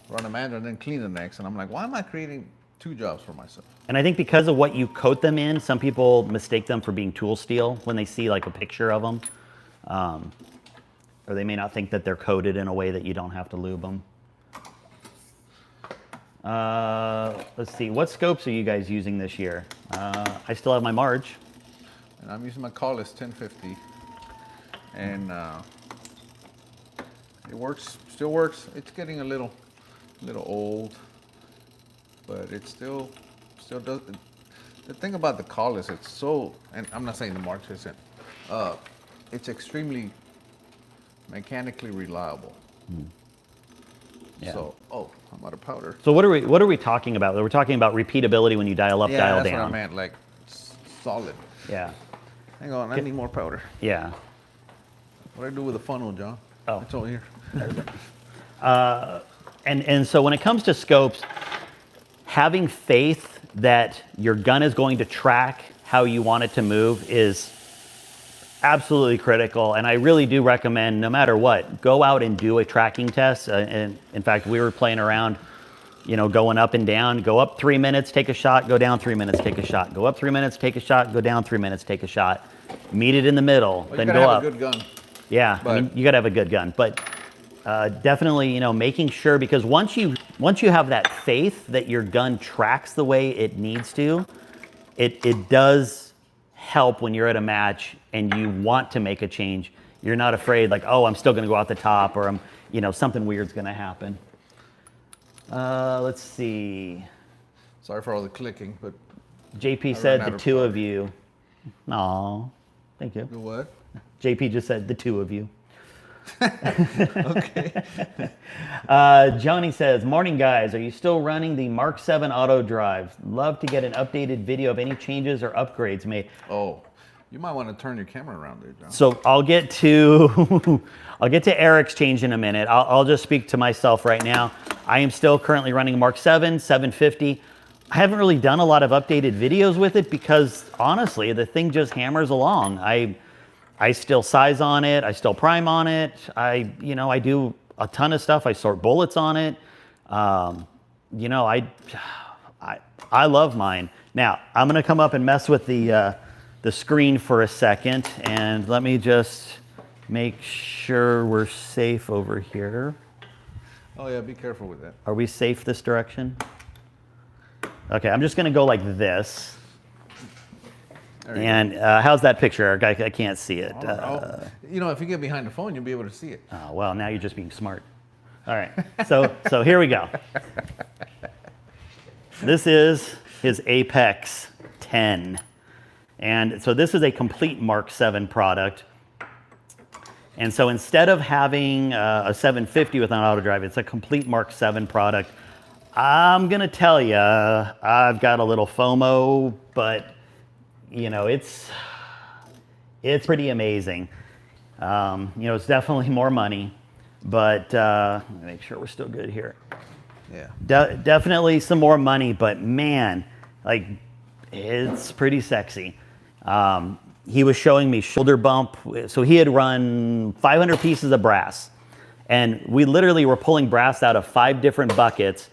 run a mandrel and then clean the necks. And I'm like, why am I creating 2 jobs for myself? And I think because of what you coat them in, some people mistake them for being tool steel when they see like a picture of them. Or they may not think that they're coated in a way that you don't have to lube them. Let's see, what scopes are you guys using this year? I still have my Marge. And I'm using my Collis 1050. And it works, still works. It's getting a little old, but it still does. The thing about the Collis, it's so, and I'm not saying the March isn't, it's extremely mechanically reliable. Yeah. So, I'm out of powder. So what are we talking about? We're talking about repeatability when you dial up, dial that's down. what I meant, like solid. Yeah. Hang on, I need more powder. Yeah. What do I do with the funnel, John? Oh. It's over here. And so when it comes to scopes, having faith that your gun is going to track how you want it to move is absolutely critical. And I really do recommend, no matter what, go out and do a tracking test. And in fact, we were playing around, going up and down. Go up 3 minutes, take a shot. Go down 3 minutes, take a shot. Go up 3 minutes, take a shot. Go down 3 minutes, take a shot. Meet it in the middle, Well, then you go gotta up. have a good gun. Yeah, I mean, you got to have a good gun, but definitely, making sure, because once you have that faith that your gun tracks the way it needs to, it does help when you're at a match and you want to make a change. You're not afraid, like, oh, I'm still going to go out the top, or something weird's going to happen. Let's see. Sorry for all the clicking, but JP said the two of you. Aw, thank you. the what? JP just said the two of you. Okay. Johnny says, morning guys, are you still running the Mark 7 auto drive? Love to get an updated video of any changes or upgrades made. Oh, you might want to turn your camera around there, John. So I'll get to Eric's change in a minute. I'll just speak to myself right now. I am still currently running Mark 7, 750. I haven't really done a lot of updated videos with it because honestly, the thing just hammers along. I still size on it. I still prime on it. I do a ton of stuff. I sort bullets on it. I love mine. Now I'm gonna come up and mess with the screen for a second, and let me just make sure we're safe over here. Oh yeah, be careful with that. Are we safe this direction? Okay, I'm just gonna go like this. And how's that picture, Eric? I can't see it. If you get behind the phone, you'll be able to see it. Oh, well, now you're just being smart. All right, so here we go. This is his Apex 10. And so this is a complete Mark 7 product. And so instead of having a 750 with an auto drive, it's a complete Mark 7 product. I'm gonna tell you, I've got a little FOMO, but it's pretty amazing. It's definitely more money, but let me make sure we're still good here. Yeah. Definitely some more money, but man, like, it's pretty sexy. He was showing me shoulder bump. So he had run 500 pieces of brass, and we literally were pulling brass out of 5 different buckets,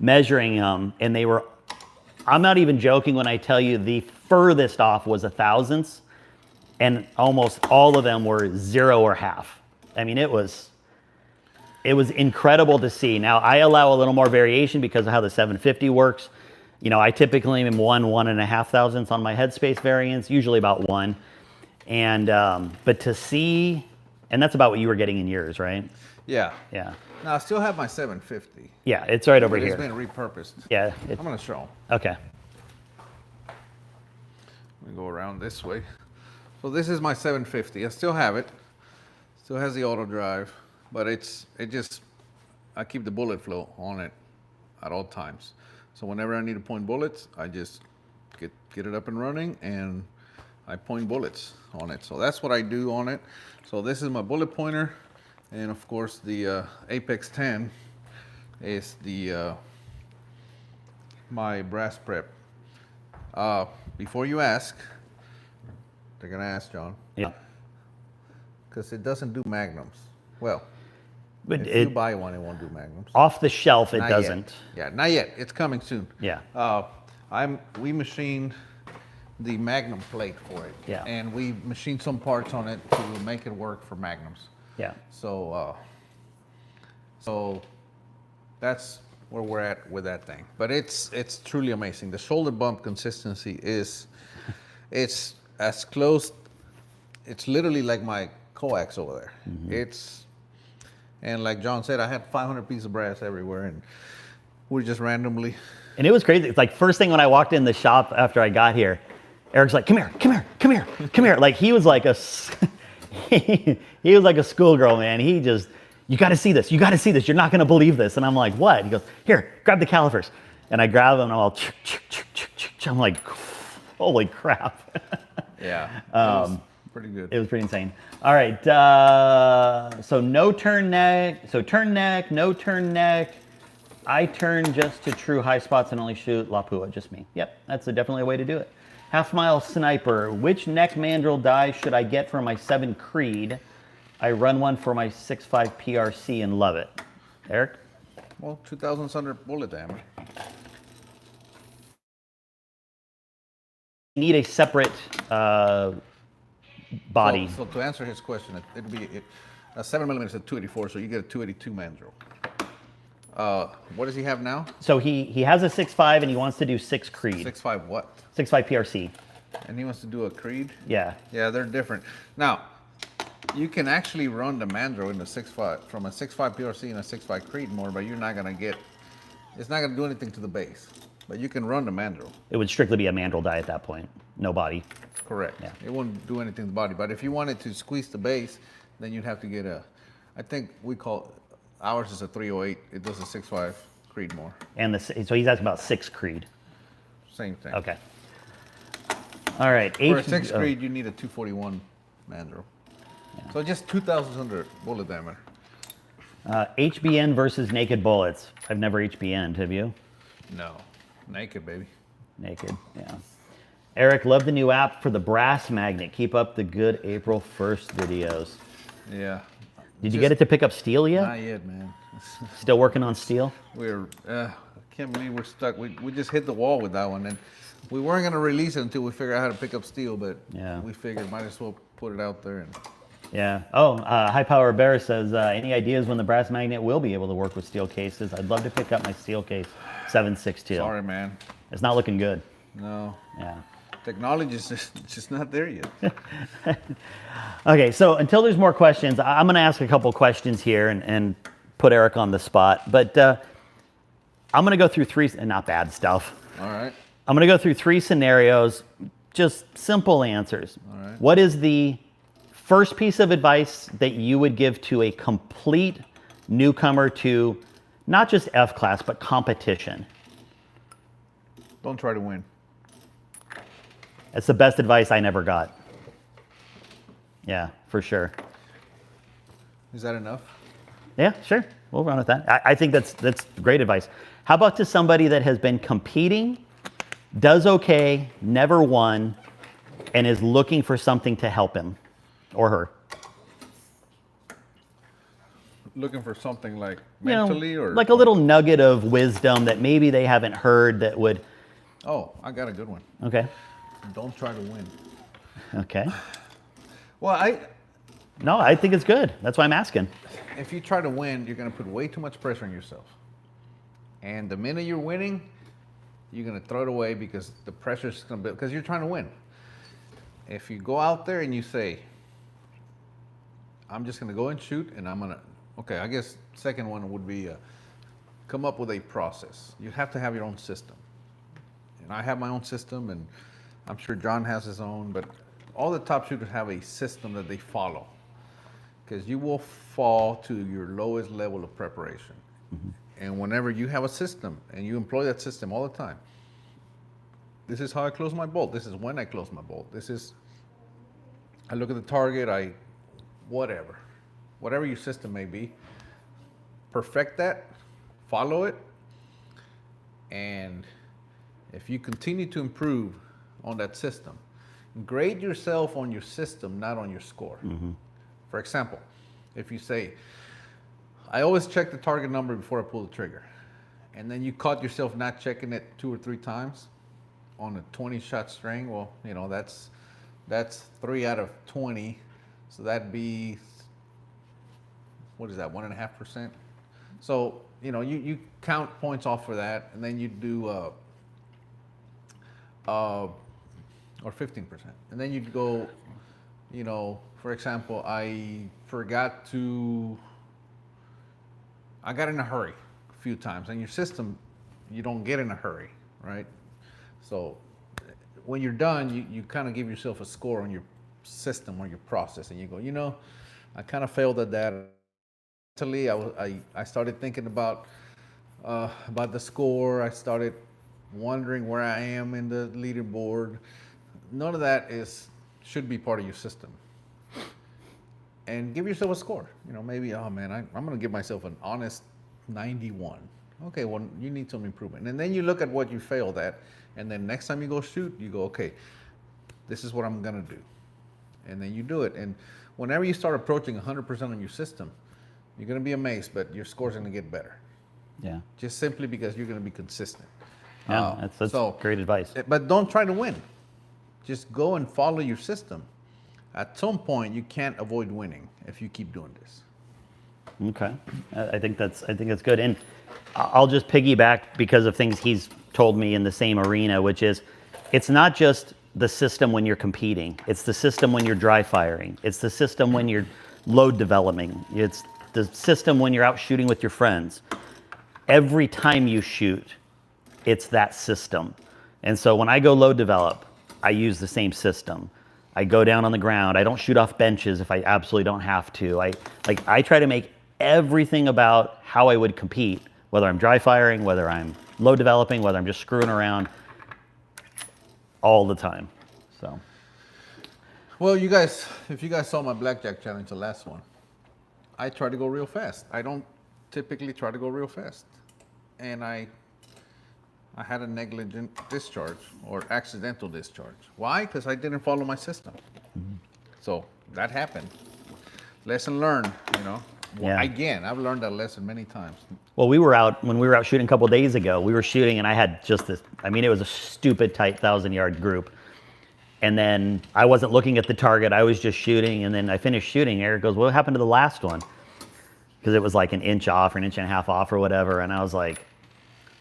measuring them, and they were, I'm not even joking when I tell you the furthest off was 1,000ths, and almost all of them were 0 or half. I mean, it was incredible to see. Now, I allow a little more variation because of how the 750 works. I typically am 1.5 thousandths on my headspace variants, usually about 1. And but to see, and that's about what you were getting in yours, right? Yeah. Yeah. Now I still have my 750. Yeah, it's right over But here. It's been repurposed. Yeah. I'm gonna show 'em. Okay. Let me go around this way. So this is my 750. I still have it. Still has the auto drive. but I keep the bullet flow on it at all times. So whenever I need to point bullets, I just get it up and running, and I point bullets on it. So that's what I do on it. So this is my bullet pointer, and of course the Apex 10 is the my brass prep. Before you ask, they're gonna ask, John. Yeah. Because it doesn't do magnums. Well, But if you buy one, it won't do magnums. off the shelf, it Not doesn't. Yet. Yeah, not yet. It's coming soon. Yeah. We machined the magnum plate for it. Yeah. And we machined some parts on it to make it work for magnums. Yeah. So that's where we're at with that thing. But it's truly amazing. The shoulder bump consistency it's as close. It's literally like my coax over there. And like John said, I had 500 pieces of brass everywhere, and we just randomly. And it was crazy. It's like first thing when I walked in the shop after I got here, Eric's like, come here, come here, come here, come here. Like he was like he was like a schoolgirl, man. He just, you got to see this. You got to see this. You're not going to believe this. And I'm like, what? He goes, here, grab the calipers. And I grab them and I'm all, I'm like, holy crap. Yeah. It was pretty good. It was pretty insane. All right. So no turn neck. So turn neck, no turn neck. I turn just to true high spots and only shoot La Pua, just me. Yep, that's definitely a way to do it. Half mile sniper. Which neck mandrel die should I get for my 7 Creed? I run one for my 6.5 PRC and love it. Eric? Well, 2,000 under bullet diameter. Need a separate body. So to answer his question, it'd be a 7mm is a 284, so you get a 282 mandrel. What does he have now? So he has a 6.5 and he wants to do 6 Creed. 6.5 what? 6.5 PRC. And he wants to do a Creed? Yeah. Yeah, they're different. Now, you can actually run the mandrel in the 6.5 from a 6.5 PRC and a 6.5 Creed more, but you're not gonna get. It's not gonna do anything to the base. But you can run the mandrel. It would strictly be a mandrel die at that point. No body. Correct. Yeah. It wouldn't do anything to the body. But if you wanted to squeeze the base, then you'd have to get I think we call ours is a 308. It does a 6.5 Creed more. And so he's asking about 6 Creed. Same thing. Okay. All right. For a 6 Creed, you need a 241 mandrel. Yeah. So just 2,000 under bullet diameter. HBN versus naked bullets. I've never HBN'd, have you? No. Naked, baby. Naked, yeah. Eric, love the new app for the brass magnet. Keep up the good April 1st videos. Yeah. Did you get it to pick up steel yet? Not yet, man. Still working on steel? I can't believe we're stuck. We just hit the wall with that one. And we weren't going to release it until we figured out how to pick up steel, but yeah. We figured might as well put it out there. And yeah. Oh, High Power Bear says, any ideas when the brass magnet will be able to work with steel cases? I'd love to pick up my steel case 7.62. Sorry, man. It's not looking good. No. Yeah. Technology is just not there yet. Okay, so until there's more questions, I'm going to ask a couple questions here and put Eric on the spot. But I'm going to go through 3, and not bad stuff. All right. I'm going to go through 3 scenarios, just simple answers. All right. What is the first piece of advice that you would give to a complete newcomer to not just F class, but competition? Don't try to win. That's the best advice I never got. Yeah, for sure. Is that enough? Yeah, sure. We'll run with that. I think that's great advice. How about to somebody that has been competing, does okay, never won, and is looking for something to help him or her? Looking for something like mentally or like a little nugget of wisdom that maybe they haven't heard that would. Oh, I got a good one. Okay. Don't try to win. Okay. Well, No, I think it's good. That's why I'm asking. If you try to win, you're going to put way too much pressure on yourself. And the minute you're winning, you're going to throw it away because the pressure is going to build, because you're trying to win. If you go out there and you say, I'm just going to go and shoot, and I'm going to, okay, I guess second one would be come up with a process. You have to have your own system. And I have my own system, and I'm sure John has his own, but all the top shooters have a system that they follow. because you will fall to your lowest level of preparation. And whenever you have a system and you employ that system all the time, this is how I close my bolt. This is when I close my bolt. This is, I look at the target, whatever your system may be, perfect that, follow it, and if you continue to improve on that system, grade yourself on your system, not on your score. For example, if you say, I always check the target number before I pull the trigger, and then you caught yourself not checking it 2 or 3 times on a 20-shot string, well, you know, that's 3 out of 20, so that'd be, what is that, 1.5%? So, you know, you count points off for that, and then you do, or 15%. And then you'd go, you know, for example, I got in a hurry a few times, and your system, you don't get in a hurry, right? So when you're done, you kind of give yourself a score on your system or your process, and you go, you know, I kind of failed at that. Mentally, I started thinking about the score. I started wondering where I am in the leaderboard. None of that should be part of your system. And give yourself a score. You know, maybe, oh man, I'm going to give myself an honest 91. Okay, well, you need some improvement. And then you look at what you failed at, and then next time you go shoot, you go, okay, this is what I'm going to do. And then you do it. And whenever you start approaching 100% on your system, you're going to be amazed, but your score's going to get better. Yeah. Just simply because you're going to be consistent. Yeah, that's great advice. But don't try to win. Just go and follow your system. At some point, you can't avoid winning if you keep doing this. Okay, I think that's good, and I'll just piggyback because of things he's told me in the same arena, which is, it's not just the system when you're competing. It's the system when you're dry firing. It's the system when you're load developing. It's the system when you're out shooting with your friends. Every time you shoot, it's that system. And so when I go load develop, I use the same system. I go down on the ground. I don't shoot off benches if I absolutely don't have to. I try to make everything about how I would compete, whether I'm dry firing, whether I'm load developing, whether I'm just screwing around, all the time. So. Well, if you guys saw my blackjack challenge, the last one, I try to go real fast. I don't typically try to go real fast. And I had a negligent discharge or accidental discharge. Why? Because I didn't follow my system. So that happened. Lesson learned, you know. Yeah. Again, I've learned that lesson many times. Well, when we were out shooting a couple days ago, we were shooting and I had just this, I mean, it was a stupid tight 1,000-yard group. And then I wasn't looking at the target, I was just shooting, and then I finished shooting. Eric goes, what happened to the last one? Because it was like an inch off or an inch and a half off or whatever. And I was like,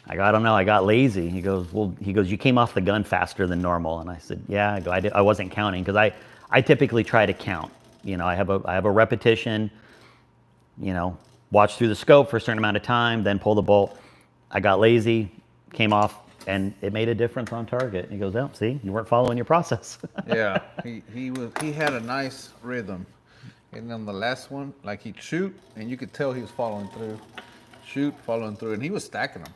I don't know, I got lazy. He goes, you came off the gun faster than normal. And I said, yeah, I wasn't counting, because I typically try to count. You know, I have a repetition, you know, watch through the scope for a certain amount of time, then pull the bolt. I got lazy, came off, and it made a difference on target. He goes, oh, see, you weren't following your process. Yeah, he had a nice rhythm. And then the last one, like he'd shoot, and you could tell he was following through. Shoot, following through, and he was stacking them.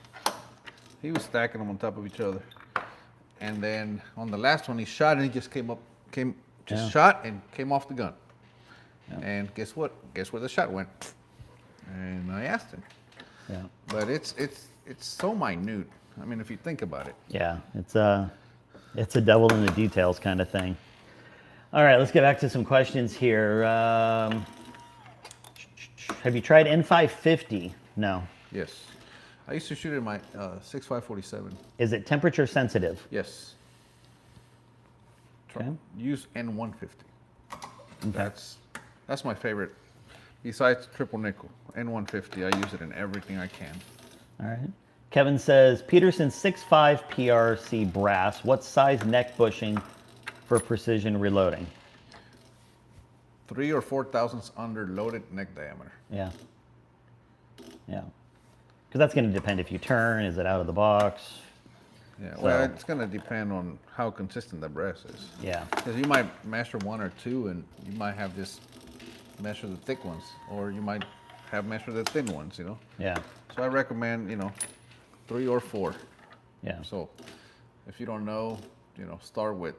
He was stacking them on top of each other. And then on the last one, he shot, and he just shot and came off the gun. Yeah. And guess what? Guess where the shot went? And I asked him. Yeah. But it's so minute. I mean, if you think about it. Yeah, it's a devil in the details kind of thing. All right, let's get back to some questions here. Have you tried N550? No. Yes. I used to shoot in my 6.547. Is it temperature sensitive? Yes. Okay. Use N150. Okay. That's my favorite. Besides triple nickel, N150, I use it in everything I can. All right. Kevin says, Peterson 6.5 PRC brass, what size neck bushing for precision reloading? 3 or 4 thousandths under loaded neck diameter. Yeah. Yeah. Because that's going to depend if you turn, is it out of the box? Yeah, well, it's going to depend on how consistent the brass is. Yeah. Because you might master 1 or 2, and you might have this measure the thick ones, or you might have measure the thin ones, you know. Yeah. So I recommend, 3 or 4. Yeah. So if you don't know, start with.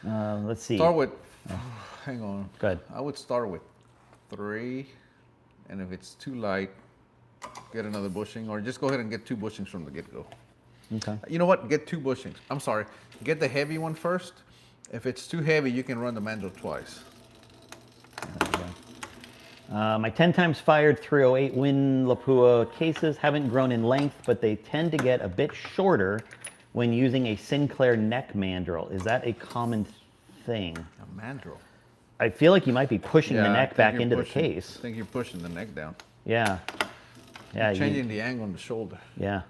Let's see. Start with. Hang on. Go ahead. I would start with 3, and if it's too light, get another bushing, or just go ahead and get 2 bushings from the get-go. Okay. You know what? Get 2 bushings. I'm sorry. Get the heavy one first. If it's too heavy, you can run the mandrel twice. My 10 times fired 308 Win Lapua cases haven't grown in length, but they tend to get a bit shorter when using a Sinclair neck mandrel. Is that a common thing? A mandrel. I feel like you might be pushing the I neck think back you're into pushing- the case. I think you're pushing the neck down. Yeah. Yeah. Changing the angle on the shoulder. Yeah.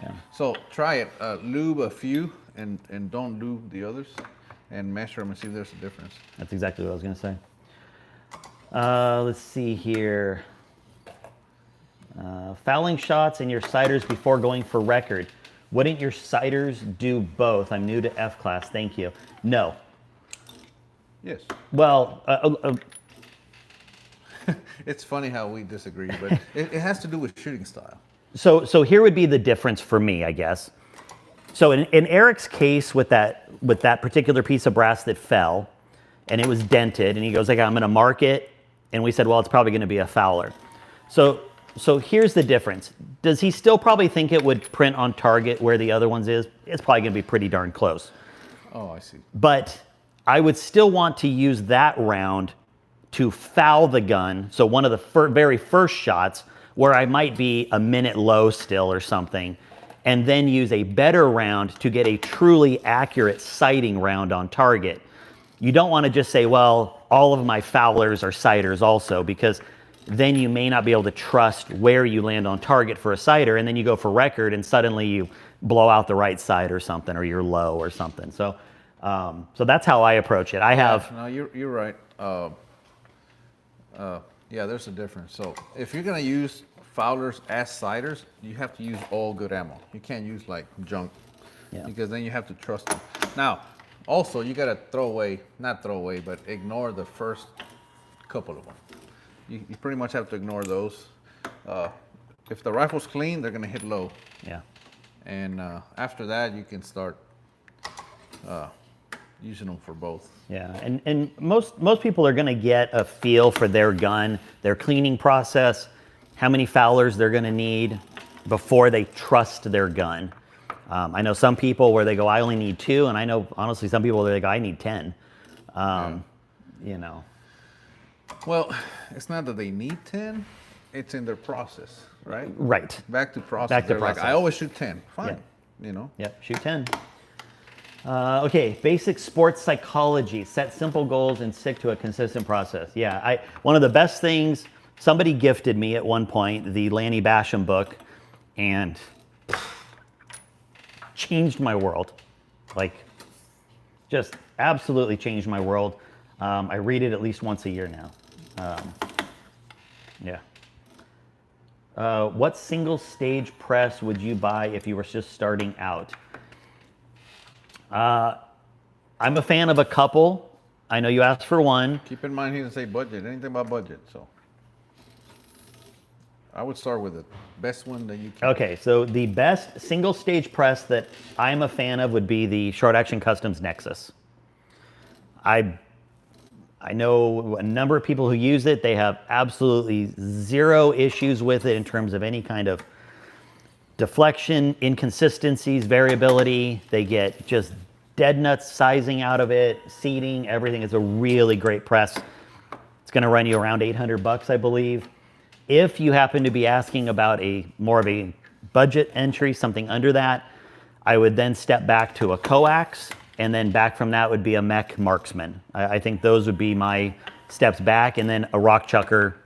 Yeah. So try it. Lube a few and don't lube the others, and measure them and see if there's a difference. That's exactly what I was going to say. Let's see here. Fouling shots and your siders before going for record. Wouldn't your siders do both? I'm new to F class. Thank you. No. Yes. Well, It's funny how we disagree, but it has to do with shooting style. so here would be the difference for me, I guess. So in Erik's case with that particular piece of brass that fell, and it was dented, and he goes like, I'm going to mark it, and we said, well, it's probably going to be a Fowler. So here's the difference. Does he still probably think it would print on target where the other ones is? It's probably going to be pretty darn close. Oh, I see. But I would still want to use that round to foul the gun. So one of the very first shots where I might be a minute low still or something, and then use a better round to get a truly accurate sighting round on target. You don't want to just say, well, all of my Fowlers are sighters also, because then you may not be able to trust where you land on target for a sighter, and then you go for record and suddenly you blow out the right side or something, or you're low or something. So that's how I approach it. I have. No, you're right. Yeah, there's a difference. So if you're gonna use Fowlers as sighters, you have to use all good ammo. You can't use like junk, because then you have to trust them. Now, also you gotta not throw away, but ignore the first couple of them. You pretty much have to ignore those. If the rifle's clean, they're gonna hit low. Yeah. And after that, you can start using them for both. Yeah, and most people are going to get a feel for their gun, their cleaning process, how many Fowlers they're going to need before they trust their gun. I know some people where they go, I only need 2, and I know honestly some people where they go, I need 10. You know. Well, it's not that they need 10; it's in their process, right? Right. Back to process. Back to They're process. like, I always shoot 10. Fine. Yep. Shoot 10. Okay, basic sports psychology. Set simple goals and stick to a consistent process. Yeah, one of the best things, somebody gifted me at one point the Lanny Basham book, and changed my world. Like, just absolutely changed my world. I read it at least once a year now. Yeah. What single stage press would you buy if you were just starting out? I'm a fan of a couple. I know you asked for one. Keep in mind he didn't say budget, anything about budget. So I would start with the best one that you can. Okay, so the best single stage press that I'm a fan of would be the Short Action Customs Nexus. I know a number of people who use it. They have absolutely zero issues with it in terms of any kind of deflection, inconsistencies, variability. They get just dead nuts sizing out of it, seating, everything. It's a really great press. It's going to run you around $800, I believe. If you happen to be asking about more of a budget entry, something under that, I would then step back to a coax, and then back from that would be a mech marksman. I think those would be my steps back, and then a rock chucker.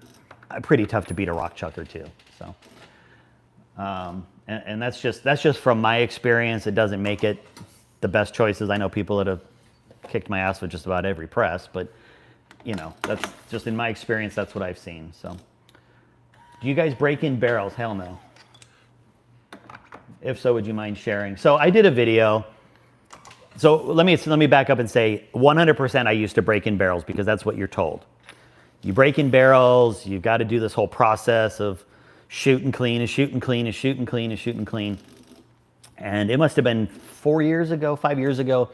Pretty tough to beat a rock chucker too. So. And that's just from my experience. It doesn't make it the best choices. I know people that have kicked my ass with just about every press, but that's just in my experience. That's what I've seen. So, do you guys break in barrels? Hell no. If so, would you mind sharing? So I did a video. So let me back up and say 100% I used to break in barrels because that's what you're told. You break in barrels, you've got to do this whole process of shoot and clean and shoot and clean and shoot and clean and shoot and clean. And it must have been 5 years ago,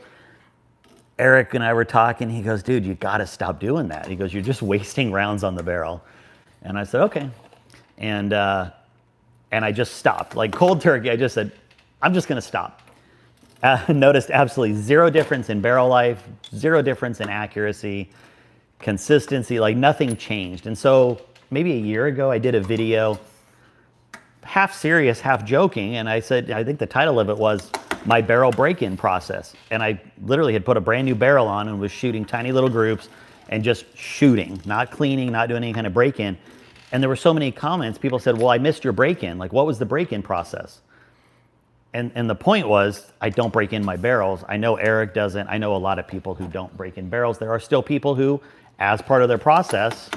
Erik and I were talking. He goes, dude, you got to stop doing that. He goes, you're just wasting rounds on the barrel. And I said, okay. And I just stopped. Like cold turkey, I just said, I'm just going to stop. Noticed absolutely zero difference in barrel life, zero difference in accuracy, consistency, like nothing changed. And so maybe a year ago, I did a video, half serious, half joking. And I said, I think the title of it was my barrel break-in process. And I literally had put a brand new barrel on and was shooting tiny little groups and just shooting, not cleaning, not doing any kind of break-in. And there were so many comments. People said, well, I missed your break-in. Like, what was the break-in process? And the point was, I don't break in my barrels. I know Erik doesn't. I know a lot of people who don't break in barrels. There are still people who, as part of their process,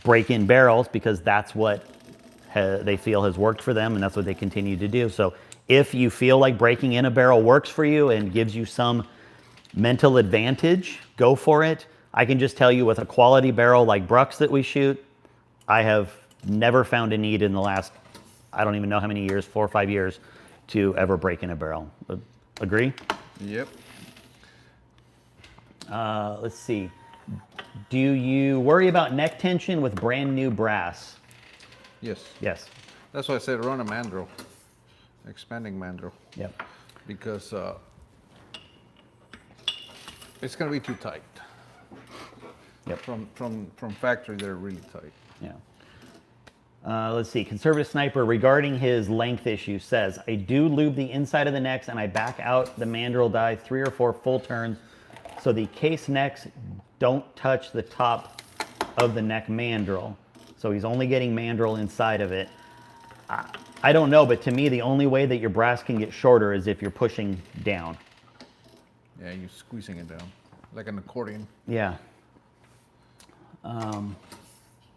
break in barrels because that's what they feel has worked for them and that's what they continue to do. So if you feel like breaking in a barrel works for you and gives you some mental advantage, go for it. I can just tell you with a quality barrel like Bruck's that we shoot, I have never found a need in the last, I don't even know how many years, 4 or 5 years, to ever break in a barrel. Agree? Yep. Let's see. Do you worry about neck tension with brand new brass? Yes. Yes. That's why I said run a mandrel, expanding mandrel. Yep. Because it's going to be too tight. Yep. From factory, they're really tight. Yeah. Let's see. Conservative Sniper, regarding his length issue, says, I do lube the inside of the necks and I back out the mandrel die 3 or 4 full turns so the case necks don't touch the top of the neck mandrel. So he's only getting mandrel inside of it. I don't know, but to me, the only way that your brass can get shorter is if you're pushing down. Yeah, you're squeezing it down like an accordion. Yeah.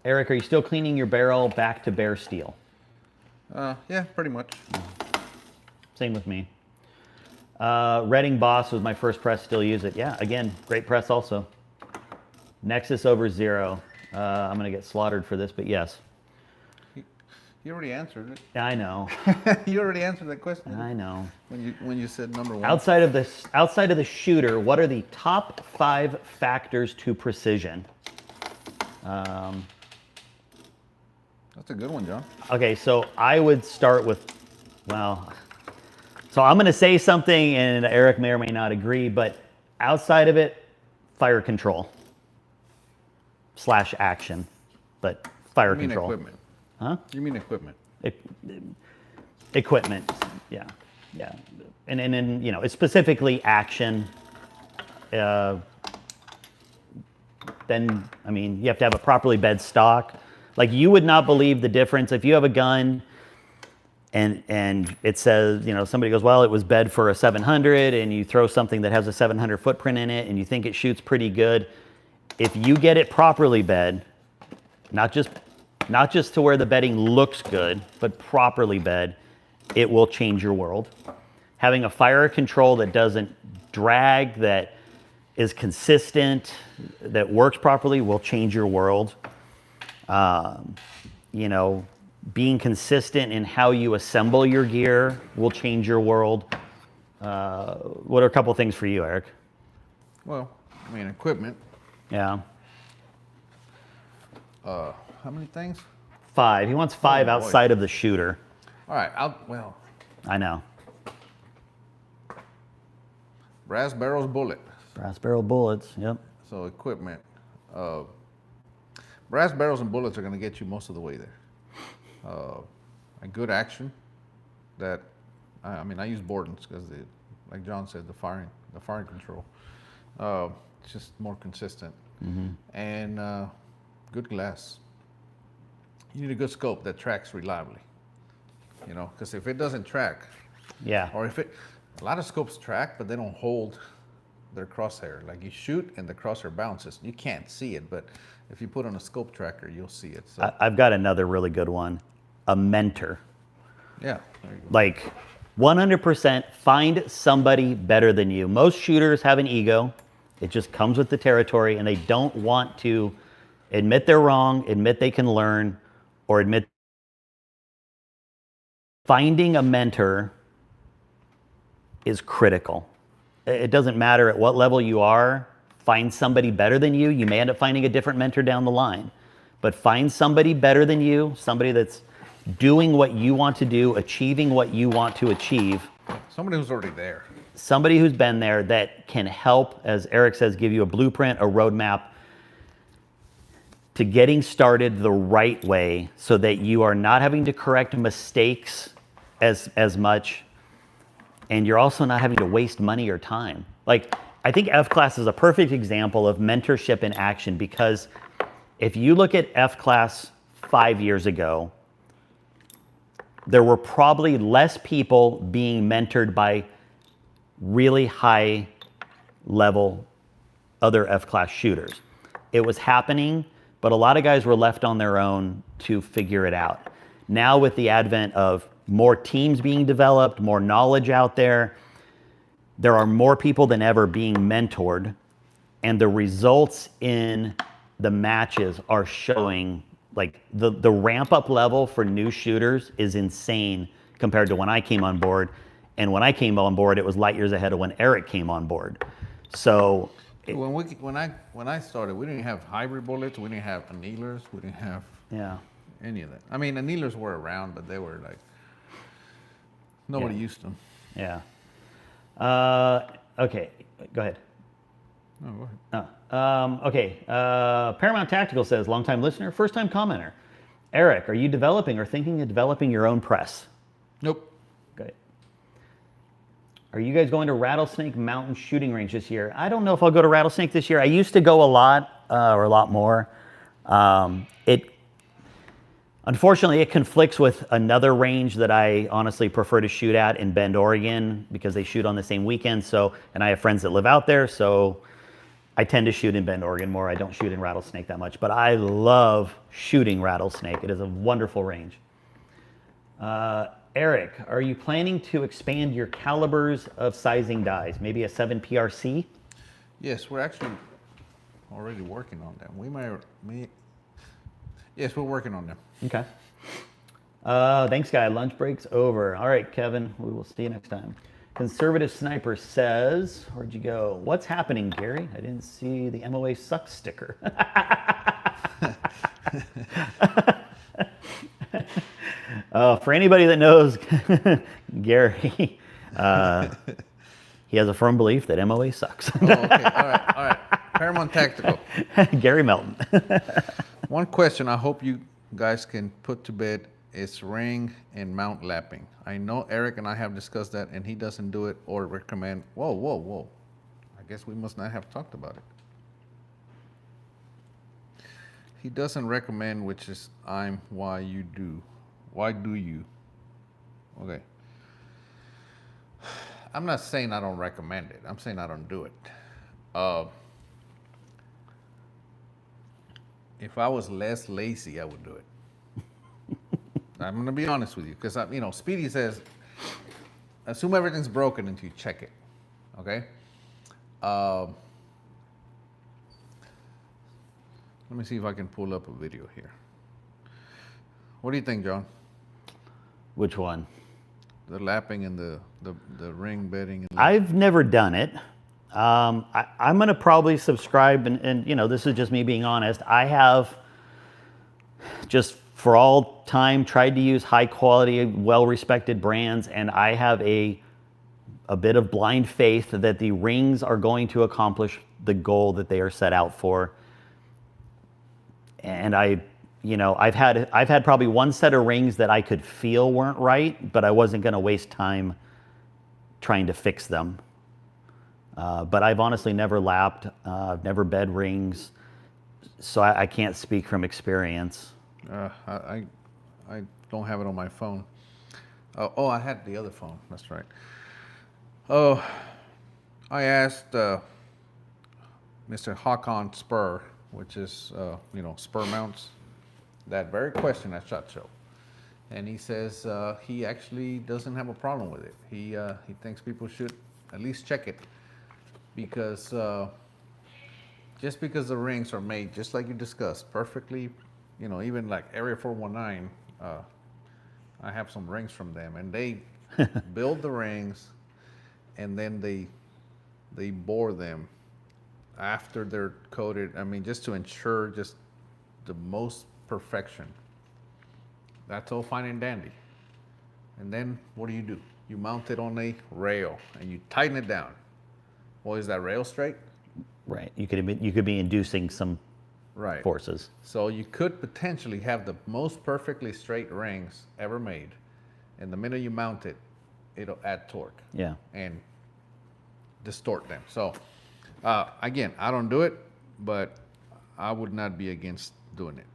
Erik, are you still cleaning your barrel back to bare steel? Yeah, pretty much. Same with me. Redding Boss was my first press, still use it. Yeah, again, great press also. Nexus over 0. I'm going to get slaughtered for this, but yes. You already answered it. I know. You already answered that question. I know. When you said number 1. Outside of the shooter, what are the top 5 factors to precision? That's a good one, John. Okay, so I would start with, well, so I'm going to say something, and Erik may or may not agree, but outside of it, fire control / action, but fire control. Equipment. Huh? You mean equipment? Equipment, yeah. And you know, it's specifically action. Then, I mean, you have to have a properly bed stock. Like, you would not believe the difference if you have a gun and it says, you know, somebody goes, well, it was bed for a 700, and you throw something that has a 700 footprint in it and you think it shoots pretty good. If you get it properly bed, not just to where the bedding looks good, but properly bed, it will change your world. Having a fire control that doesn't drag, that is consistent, that works properly will change your world. You know, being consistent in how you assemble your gear will change your world. What are a couple things for you, Erik? Well, I mean, equipment. Yeah. How many things? 5. He wants 5 boy. outside of the shooter. All right. I know. Brass barrels, bullet. Brass barrel bullets. Yep. So equipment. Brass barrels and bullets are going to get you most of the way there. A good action. That, I mean, I use Borden's because, like John said, the firing control. It's just more consistent. Mm-hmm. And good glass. You need a good scope that tracks reliably. You know, because if it doesn't track, Yeah. or a lot of scopes track, but they don't hold their crosshair. Like, you shoot and the crosshair bounces. You can't see it, but if you put on a scope tracker, you'll see it. So I've got another really good one. A mentor. yeah, there you go. Like, 100% find somebody better than you. Most shooters have an ego. It just comes with the territory, and they don't want to admit they're wrong, admit they can learn, or admit. Finding a mentor is critical. It doesn't matter at what level you are. Find somebody better than you. You may end up finding a different mentor down the line, but find somebody better than you, somebody that's doing what you want to do, achieving what you want to achieve. Somebody who's already there. Somebody who's been there that can help, as Erik says, give you a blueprint, a roadmap to getting started the right way so that you are not having to correct mistakes as much, and you're also not having to waste money or time. Like, I think F-Class is a perfect example of mentorship in action, because if you look at F-Class 5 years ago, there were probably less people being mentored by really high level other F-Class shooters. It was happening, but a lot of guys were left on their own to figure it out. Now with the advent of more teams being developed, more knowledge out there, there are more people than ever being mentored, and the results in the matches are showing, like, the ramp up level for new shooters is insane compared to when I came on board. And when I came on board, it was light years ahead of when Erik came on board. So when I started, we didn't have hybrid bullets, we didn't have annealers, we didn't have any of that. I mean, annealers were around, but they were like, nobody used them. Yeah. Okay, go ahead. No, go ahead. Okay. Paramount Tactical says, longtime listener, first time commenter. Erik, are you developing or thinking of developing your own press? Nope. Good. Are you guys going to Rattlesnake Mountain Shooting Range this year? I don't know if I'll go to Rattlesnake this year. I used to go a lot, or a lot more. Unfortunately, it conflicts with another range that I honestly prefer to shoot at in Bend, Oregon, because they shoot on the same weekend. So, and I have friends that live out there, so I tend to shoot in Bend, Oregon more. I don't shoot in Rattlesnake that much, but I love shooting Rattlesnake. It is a wonderful range. Erik, are you planning to expand your calibers of sizing dies? Maybe a 7 PRC? Yes, we're actually already working on them. Yes, we're working on them. Okay. Thanks, guy. Lunch break's over. All right, Kevin. We will see you next time. Conservative Sniper says, where'd you go? What's happening, Gary? I didn't see the MOA sucks sticker. For anybody that knows Gary, he has a firm belief that MOA sucks. Oh, okay. All right. Paramount Tactical. Gary Melton. One question I hope you guys can put to bed is ring and mount lapping. I know Erik and I have discussed that, and he doesn't do it or recommend. Whoa. I guess we must not have talked about it. He doesn't recommend, which is why you do. Why do you? Okay. I'm not saying I don't recommend it. I'm saying I don't do it. If I was less lazy, I would do it. I'm going to be honest with you, because Speedy says, assume everything's broken until you check it. Okay. Let me see if I can pull up a video here. What do you think, John? Which one? The lapping and the ring bedding. I've never done it. I'm going to probably subscribe, and this is just me being honest. I have just for all time tried to use high quality, well-respected brands, and I have a bit of blind faith that the rings are going to accomplish the goal that they are set out for. And I've had probably one set of rings that I could feel weren't right, but I wasn't going to waste time trying to fix them. But I've honestly never lapped. I've never bed rings, so I can't speak from experience. I don't have it on my phone. Oh, I had the other phone. That's right. Oh, I asked Mr. Håkon Spur, which is spur mounts, that very question at SHOT Show. and he says he actually doesn't have a problem with it. He thinks people should at least check it, because just because the rings are made, just like you discussed, perfectly, even like Area 419, I have some rings from them, and they build the rings, and then they bore them after they're coated. I mean, just to ensure just the most perfection. That's all fine and dandy. And then what do? You mount it on a rail and you tighten it down. Well, is that rail straight? Right. You could be inducing some Right. forces. So you could potentially have the most perfectly straight rings ever made, and the minute you mount it, it'll add torque. Yeah. And distort them. So again, I don't do it, but I would not be against doing it.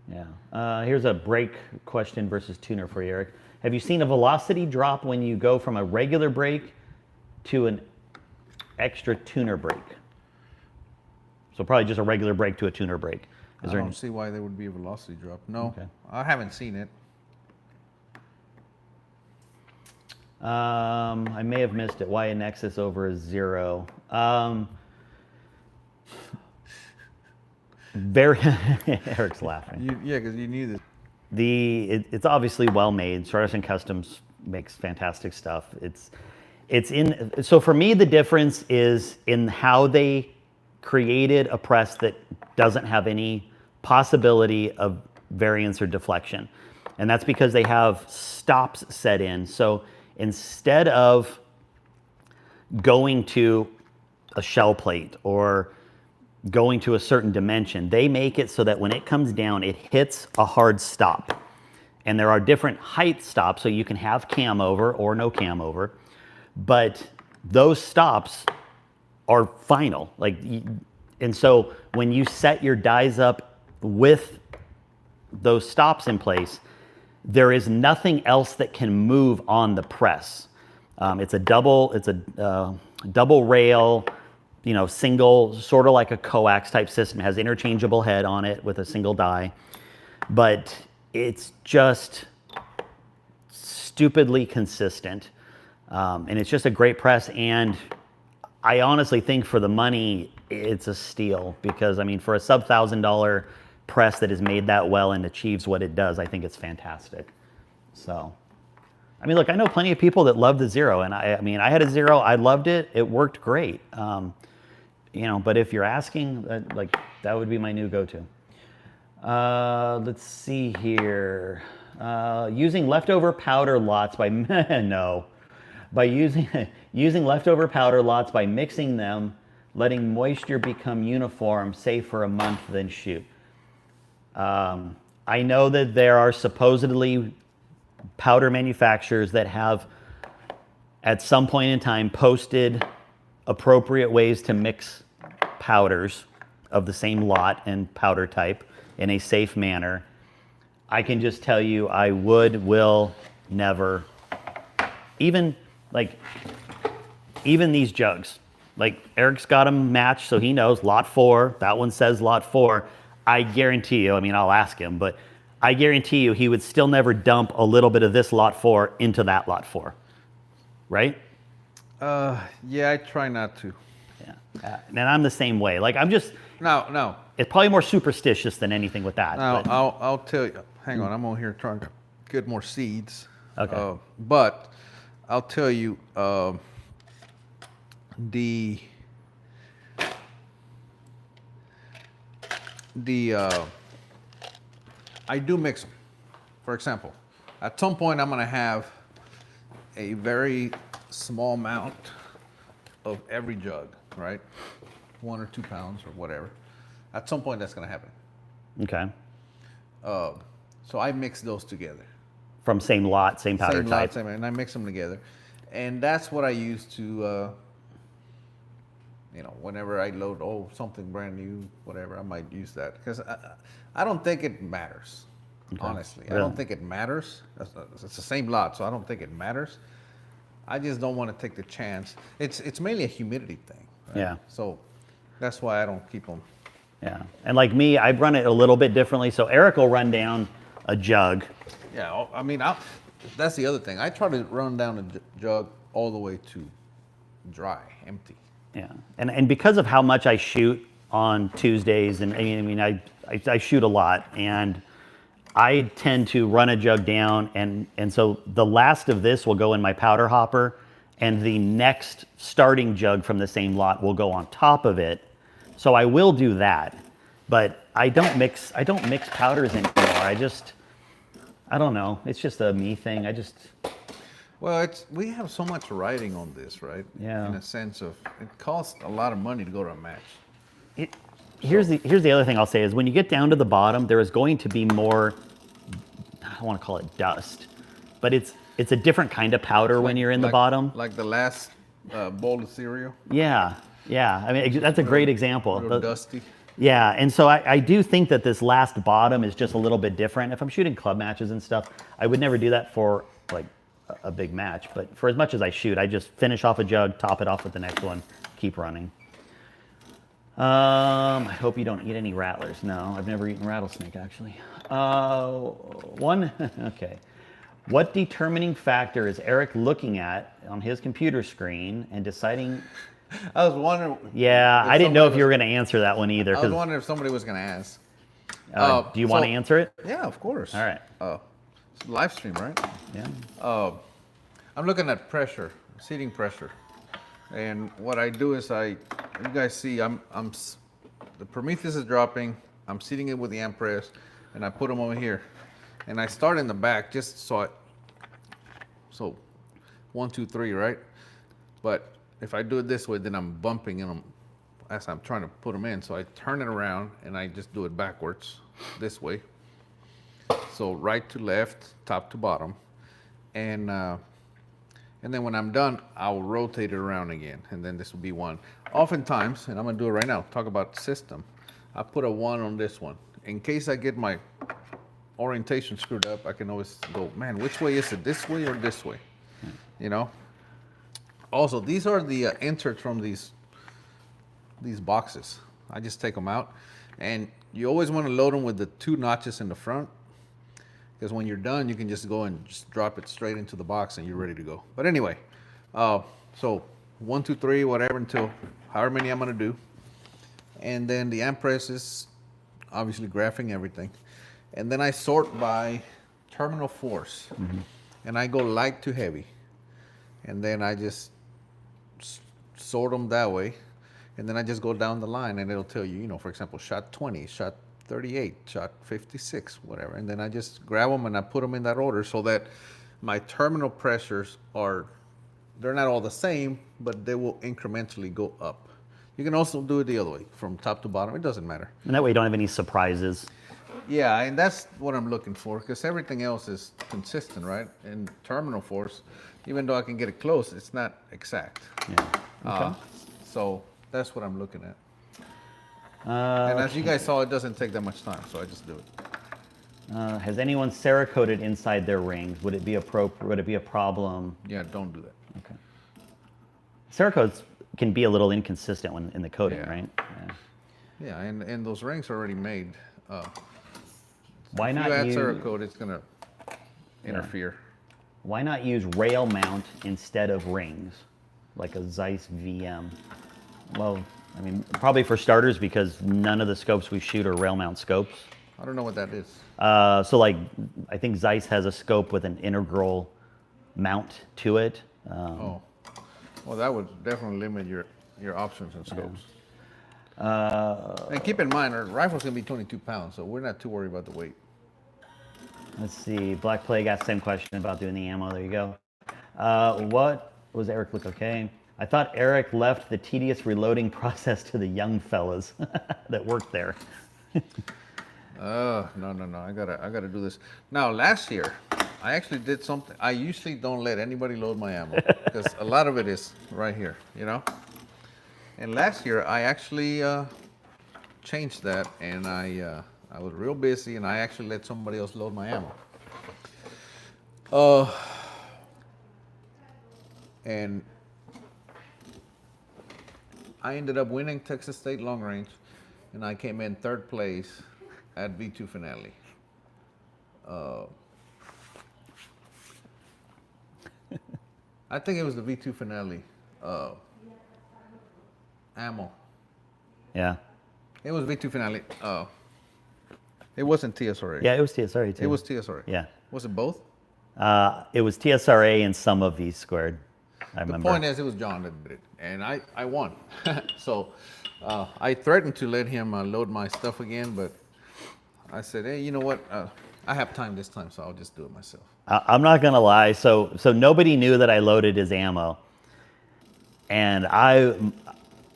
Yeah. Here's a brake question versus tuner for you, Eric. Have you seen a velocity drop when you go from a regular brake to an extra tuner brake? So probably just a regular brake to a tuner brake. I don't see why there would be a velocity drop. No, Okay. I haven't seen it. I may have missed it. Why a Nexus over a Zero? Very. Eric's laughing. Yeah, because you knew this. It's obviously well made. Stardust Customs makes fantastic stuff. So for me, the difference is in how they created a press that doesn't have any possibility of variance or deflection. And that's because they have stops set in. So instead of going to a shell plate or going to a certain dimension, they make it so that when it comes down, it hits a hard stop. And there are different height stops, so you can have cam over or no cam over, but those stops are final. And so when you set your dies up with those stops in place, there is nothing else that can move on the press. It's a double rail, single, sort of like a coax type system. It has interchangeable head on it with a single die, but it's just stupidly consistent. And it's just a great press. And I honestly think for the money, it's a steal, because for a sub $1,000 press that is made that well and achieves what it does, I think it's fantastic. So, look, I know plenty of people that love the Zero, and I had a Zero, I loved it, it worked great. But if you're asking, that would be my new go-to. Let's see here. Using leftover powder lots by using leftover powder lots by mixing them, letting moisture become uniform, say for a month, then shoot. I know that there are supposedly powder manufacturers that have, at some point in time, posted appropriate ways to mix powders of the same lot and powder type in a safe manner. I can just tell you, I will never, even these jugs, Eric's got them matched, so he knows lot 4, that one says lot 4. I guarantee you, I'll ask him, but I guarantee you he would still never dump a little bit of this lot 4 into that lot 4, right? Yeah, I try not to. Yeah, and I'm the same way. I'm just... No. It's probably more superstitious than anything with that. No, but. I'll tell you. Hang on, I'm on here trying to get more seeds. Okay. But I'll tell you, I do mix them. For example, at some point I'm going to have a very small amount of every jug, right? 1 or 2 pounds or whatever. At some point that's going to happen. Okay. So I mix those together. From same lot, same powder type. And I mix them together. And that's what I use to, whenever I load, something brand new, whatever, I might use that. Because I don't think it matters, honestly. Really? I don't think it matters. It's the same lot, so I don't think it matters. I just don't want to take the chance. It's mainly a humidity thing. Right? Yeah. So that's why I don't keep them. Yeah. And like me, I run it a little bit differently. So Eric will run down a jug. Yeah, I mean, that's the other thing. I try to run down a jug all the way to dry, empty. Yeah, and because of how much I shoot on Tuesdays, and I mean I shoot a lot, and I tend to run a jug down, and so the last of this will go in my powder hopper, and the next starting jug from the same lot will go on top of it. So I will do that, but I don't mix powders anymore. I don't know. It's just a me thing. Well, we have so much riding on this, right? Yeah. In a sense of it costs a lot of money to go to a match. Here's the other thing I'll say is when you get down to the bottom, there is going to be more. I don't want to call it dust, but it's a different kind of powder when you're in the bottom. Like the last bowl of cereal. Yeah. I mean that's a great example. Real dusty. Yeah, and so I do think that this last bottom is just a little bit different. If I'm shooting club matches and stuff, I would never do that for like a big match. But for as much as I shoot, I just finish off a jug, top it off with the next one, keep running. I hope you don't eat any rattlers. No, I've never eaten rattlesnake actually. Okay. What determining factor is Erik looking at on his computer screen and deciding? I was wondering. Yeah, I didn't know if you were going to answer that one either. I was wondering if somebody was going to ask. Do you want to answer it? Yeah, of course. All right. It's a live stream, right? Yeah. I'm looking at pressure, seating pressure, and what I do is you guys see, the Prometheus is dropping. I'm seating it with the amp press, and I put them over here, and I start in the back just so 1, 2, 3, right? But if I do it this way, then I'm bumping in them as I'm trying to put them in. So I turn it around and I just do it backwards this way. So right to left, top to bottom. And then when I'm done, I'll rotate it around again. And then this will be 1. Oftentimes, and I'm gonna do it right now, talk about system. I put a 1 on this one. In case I get my orientation screwed up, I can always go, man, which way is it? This way or this way? You know? Also, these are the inserts from these boxes. I just take them out, and you always want to load them with the 2 notches in the front, because when you're done, you can just go and just drop it straight into the box, and you're ready to go. But anyway, so 1, 2, 3, whatever, until however many I'm going to do, and then the amp press is obviously graphing everything, and then I sort by terminal force, and I go light to heavy, and then I just sort them that way, and then I just go down the line, and it'll tell you, for example, shot 20, shot 38, shot 56, whatever, and then I just grab them and I put them in that order so that my terminal pressures they're not all the same, but they will incrementally go up. You can also do it the other way, from top to bottom. It doesn't matter. And that way you don't have any surprises. Yeah, and that's what I'm looking for, because everything else is consistent, right? And terminal force, even though I can get it close, it's not exact. Yeah. Okay. So that's what I'm looking at. And as you guys saw, it doesn't take that much time, so I just do it. Has anyone Cerakoted inside their rings? Would it be a problem? Yeah, don't do that. Okay. Cerakotes can be a little inconsistent when in the coating, Yeah. right? Yeah, and those rings are already made. Why if not you add use Cerakote, it's gonna interfere. Why not use rail mount instead of rings, like a Zeiss VM? Well, I mean, probably for starters because none of the scopes we shoot are rail mount scopes. I don't know what that is. So like, I think Zeiss has a scope with an integral mount to it. Well, that would definitely limit your options and scopes. And keep in mind, our rifle's gonna be 22 pounds, so we're not too worried about the weight. Let's see. Black Plague asked the same question about doing the ammo. There you go. What was Erik look okay? I thought Erik left the tedious reloading process to the young fellas that worked there. No. I gotta do this. Now, last year, I actually did something. I usually don't let anybody load my ammo because a lot of it is right here, And last year, I actually changed that, and I was real busy, and I actually let somebody else load my ammo. And I ended up winning Texas State Long Range, and I came in 3rd place at V2 Finale. I think it was the V2 finale ammo. Yeah. It was V2 finale. It wasn't TSRA. Yeah, it was TSRA too. It was TSRA. Yeah. Was it both? It was TSRA and some of V squared. I The remember. point is, it was John that did it, and I won. So I threatened to let him load my stuff again, but I said, hey, you know what? I have time this time, so I'll just do it myself. I'm not gonna lie. So nobody knew that I loaded his ammo, and I'm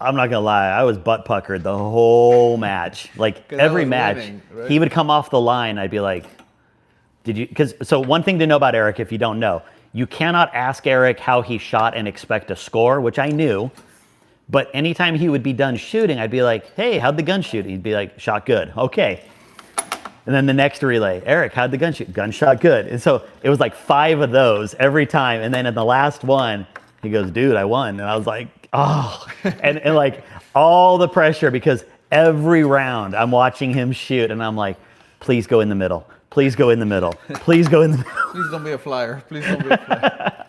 not gonna lie. I was butt puckered the whole match. Like 'Cause I every was match, winning, right? he would come off the line. I'd be like, "Did you?" Because so one thing to know about Erik, if you don't know, you cannot ask Erik how he shot and expect a score, which I knew. But anytime he would be done shooting, I'd be like, "Hey, how'd the gun shoot?" He'd be like, "Shot good." Okay. And then the next relay, Erik, how'd the gun shoot? Gun shot good. And so it was like 5 of those every time. And then in the last one, he goes, dude, I won. And I was like, oh. And like all the pressure, because every round I'm watching him shoot and I'm like, please go in the middle. Please go in the middle. Please go in the middle. Please don't be a flyer. Please don't be a flyer.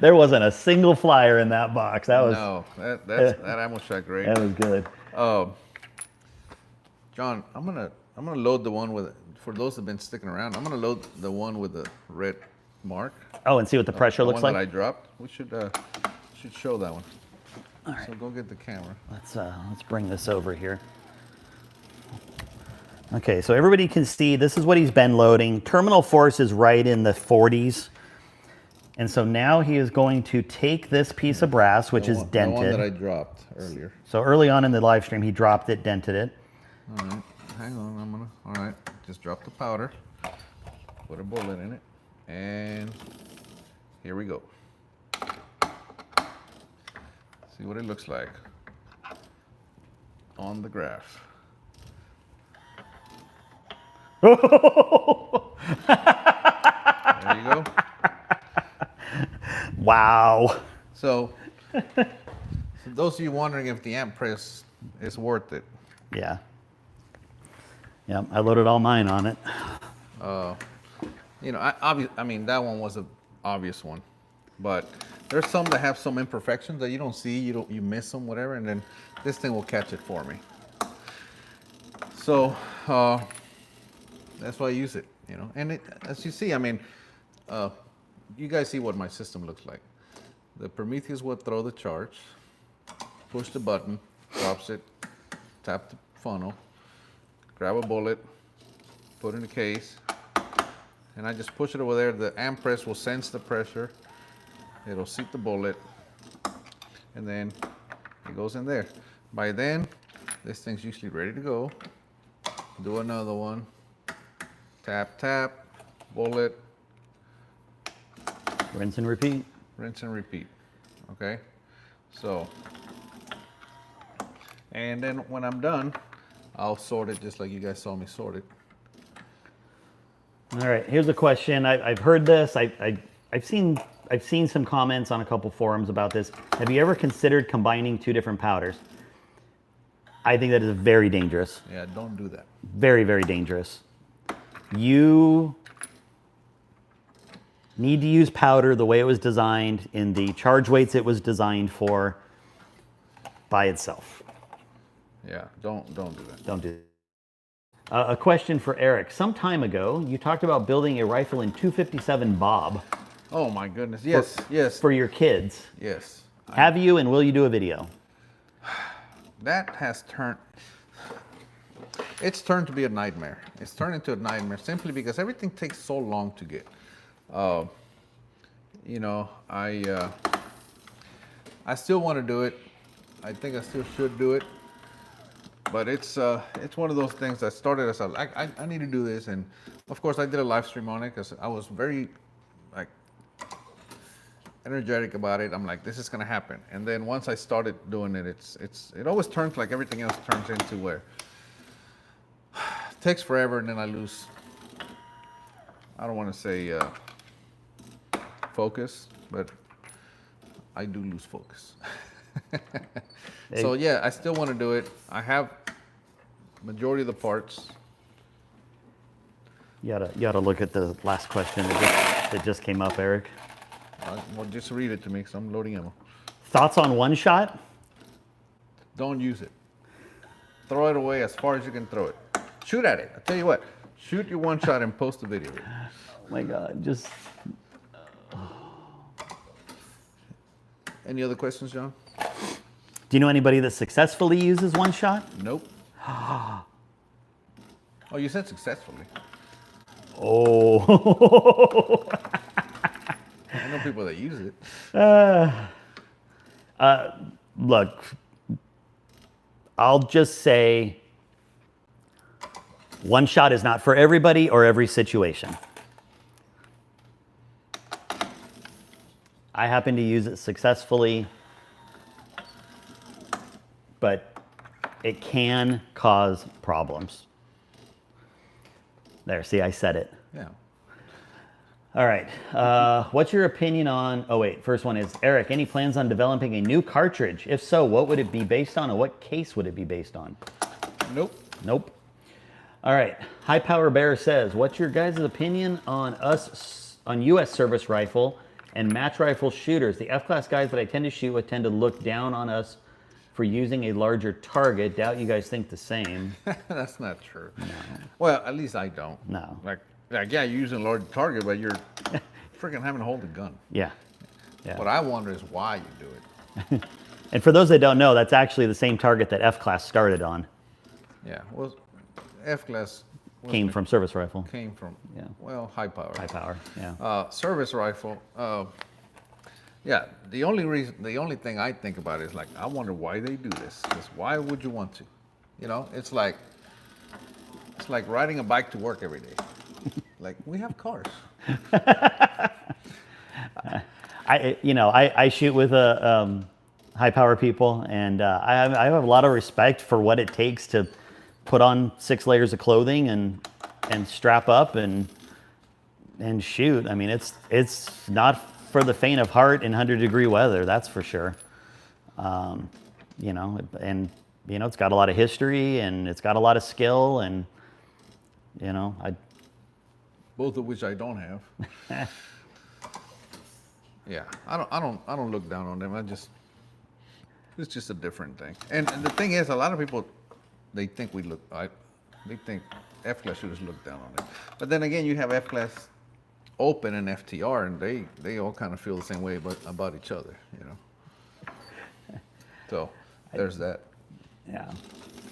There wasn't a single flyer in that box. That was No, that ammo shot great. that was good. John, I'm gonna load the one with, for those that've been sticking around, I'm gonna load the one with the red mark. Oh, and see what the pressure The looks one like. that I dropped. We should show that one. All right. So go get the camera. Let's bring this over here. Okay, so everybody can see this is what he's been loading. Terminal force is right in the 40s. And so now he is going to take this piece of brass, which is dented. The one that I dropped earlier. So early on in the live stream, he dropped it, dented it. All right, hang on, all right, just drop the powder, put a bullet in it, and here we go. See what it looks like on the graph. There you go. Wow. So those of you wondering if the amp press is worth it, Yeah. Yeah, I loaded all mine on it. you know, I mean, that one was an obvious one, but there's some that have some imperfections that you don't see, you miss them, whatever, and then this thing will catch it for me. So that's why I use it, you know. And as you see, I mean, you guys see what my system looks like. The Prometheus will throw the charge, push the button, drops it, tap the funnel, grab a bullet, put it in the case, and I just push it over there. The amp press will sense the pressure. It'll seat the bullet, and then it goes in there. By then, this thing's usually ready to go. Do another one. Tap, tap, bullet. Rinse and repeat. Rinse and repeat. Okay? So, and then when I'm done, I'll sort it just like you guys saw me sort it. All right, here's a question. I've heard this. I've seen some comments on a couple forums about this. Have you ever considered combining 2 different powders? I think that is very dangerous. Yeah, don't do that. Very, very dangerous. You need to use powder the way it was designed in the charge weights it was designed for by itself. Yeah, don't do that. Don't do that. A question for Erik. Some time ago, you talked about building a rifle in 257 Bob. Oh my goodness. Yes, yes. For your kids. Yes. Have you, and will you do a video? That has turned, it's turned to be a nightmare. It's turned into a nightmare simply because everything takes so long to get. You know, I still want to do it. I think I still should do it. But it's one of those things that started as I need to do this, and of course I did a live stream on it because I was very like energetic about it. I'm like, this is gonna happen. And then once I started doing it, it always turns like everything else turns into where it takes forever, and then I lose. I don't want to say focus, but I do lose focus. So yeah, I still want to do it. I have majority of the parts. You oughta look at the last question that just came up, Eric. Well, just read it to me, because I'm loading ammo. Thoughts on one shot? Don't use it. Throw it away as far as you can throw it. Shoot at it. I tell you what. Shoot your one shot and post the video. Oh my God, just. Any other questions, John? Do you know anybody that successfully uses one shot? Nope. Oh, you said successfully. Oh. I know people that use it. Look, I'll just say one shot is not for everybody or every situation. I happen to use it successfully, but it can cause problems. There, see, I said it. Yeah. All right. What's your opinion on... Oh, wait. First one is, Eric, any plans on developing a new cartridge? If so, what would it be based on, and what case would it be based on? Nope. Nope. All right. High Power Bear says, what's your guys' opinion on U.S. service rifle and match rifle shooters? The F-class guys that I tend to shoot with tend to look down on us for using a larger target. Doubt you guys think the same. That's not true. No. Well, at least I don't. No. Like, yeah, you're using a large target, but you're freaking having to hold the gun. Yeah. Yeah. What I wonder is why you do it. And for those that don't know, that's actually the same target that F-class started on. Yeah. Well, F-class Came from service rifle. Came from, Yeah. well, high power. High power, yeah. Service rifle. Yeah. The only thing I think about is like, I wonder why they do this. Just why would you want to? You know, it's like riding a bike to work every day. Like, we have cars. I shoot with high power people, and I have a lot of respect for what it takes to put on 6 layers of clothing and strap up and shoot. I mean, it's not for the faint of heart in 100-degree weather, that's for sure. It's got a lot of history, and it's got a lot of skill, and both of which I don't have. Yeah, I don't look down on them. It's just a different thing. And the thing is, a lot of people, they think they think F-class shooters look down on them. But then again, you have F-class open and FTR, and they all kind of feel the same way about each other, you know. So there's that. Yeah.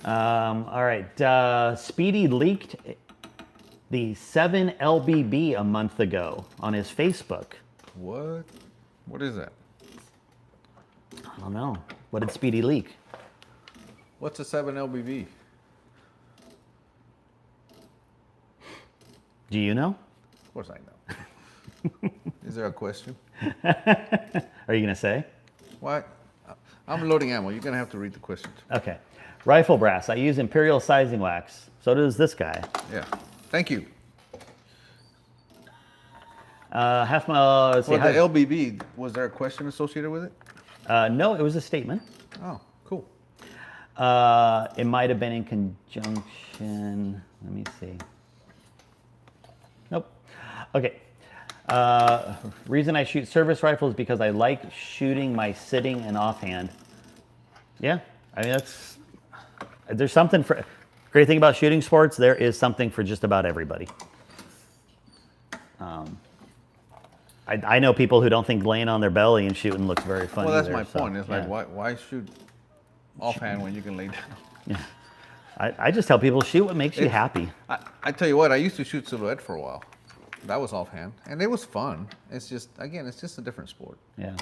All right. Speedy leaked the 7 LBB a month ago on his Facebook. What? What is that? I don't know. What did Speedy leak? What's a 7 LBV? Do you know? Of course I know. Is there a question? Are you going to say? What? I'm loading ammo. You're going to have to read the questions. Okay. Rifle brass. I use Imperial sizing wax. So does this guy. Yeah. Thank you. Half mile. Let's see, Well, the LBB, was there a question associated with it? no, it was a statement. Oh, cool. It might have been in conjunction. Let me see. Nope. Okay. Reason I shoot service rifles because I like shooting my sitting and offhand. Yeah, I mean there's something for. Great thing about shooting sports, there is something for just about everybody. I know people who don't think laying on their belly and shooting looks very fun. Well, that's either, my point. It's like, yeah. why shoot offhand when you can lay down? Yeah. I just tell people shoot what makes you happy. I tell you what, I used to shoot silhouette for a while. That was offhand, and it was fun. It's just, again, it's just a different sport. Yeah.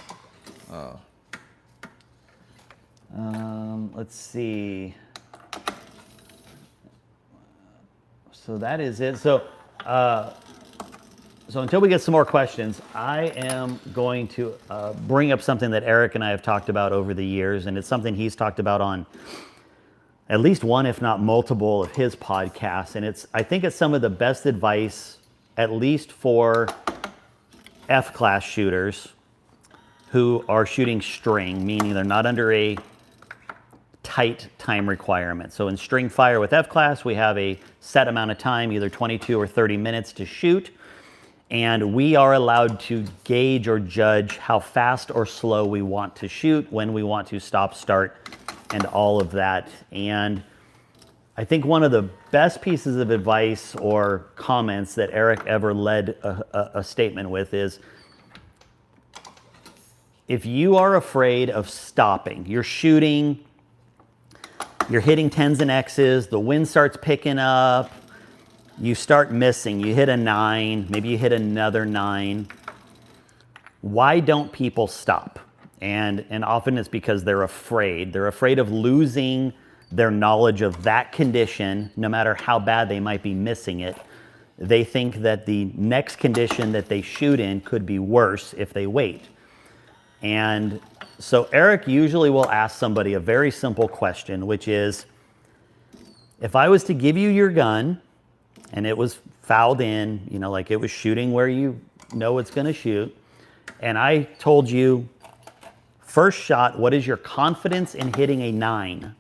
Let's see. So that is it. So until we get some more questions, I am going to bring up something that Eric and I have talked about over the years, and it's something he's talked about on at least one, if not multiple, of his podcasts. And I think it's some of the best advice, at least for F-class shooters who are shooting string, meaning they're not under a tight time requirement. So in string fire with F-class, we have a set amount of time, either 22 or 30 minutes to shoot. And we are allowed to gauge or judge how fast or slow we want to shoot, when we want to stop, start, and all of that. And I think one of the best pieces of advice or comments that Erik ever led a statement with is, if you are afraid of stopping, you're shooting, you're hitting 10s and X's, the wind starts picking up, you start missing, you hit a 9, maybe you hit another 9. Why don't people stop? And often it's because they're afraid. They're afraid of losing their knowledge of that condition, no matter how bad they might be missing it. They think that the next condition that they shoot in could be worse if they wait. And so Erik usually will ask somebody a very simple question, which is, if I was to give you your gun and it was fouled in, you know, like it was shooting where you know it's going to shoot, and I told you, first shot, what is your confidence in hitting a 9?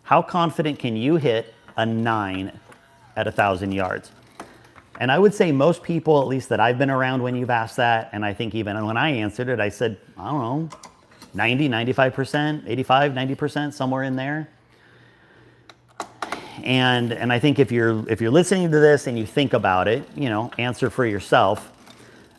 How confident can you hit a 9 at 1,000 yards? And I would say most people, at least that I've been around when you've asked that, and I think even when I answered it, I said, I don't know, 90, 95%, 85, 90%, somewhere in there. And I think if you're listening to this and you think about it, you know, answer for yourself.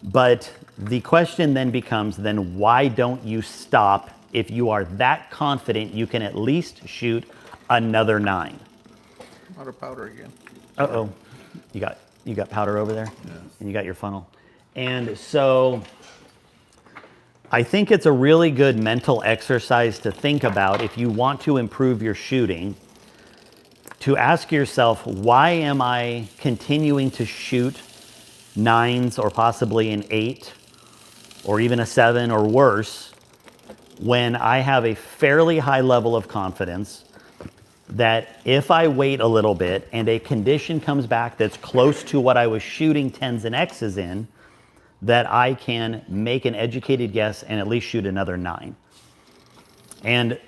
But the question then becomes, then why don't you stop if you are that confident you can at least shoot another 9? Out of powder again. Uh-oh. You got powder over there? Yeah. And you got your funnel. And so I think it's a really good mental exercise to think about if you want to improve your shooting, to ask yourself, why am I continuing to shoot 9s or possibly an 8 or even a 7 or worse when I have a fairly high level of confidence that if I wait a little bit and a condition comes back that's close to what I was shooting 10s and X's in, that I can make an educated guess and at least shoot another 9. And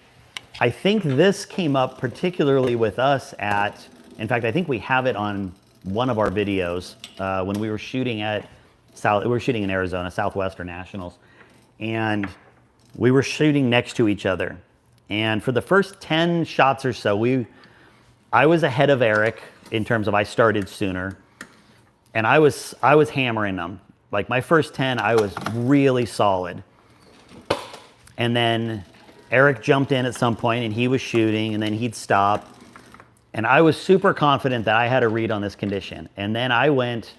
I think this came up particularly with us in fact, I think we have it on one of our videos when we were shooting in Arizona, Southwestern Nationals, and we were shooting next to each other. And for the first 10 shots or so, I was ahead of Erik in terms of I started sooner, and I was hammering them. Like my first 10, I was really solid. And then Erik jumped in at some point and he was shooting, and then he'd stop. And I was super confident that I had a read on this condition. And then I went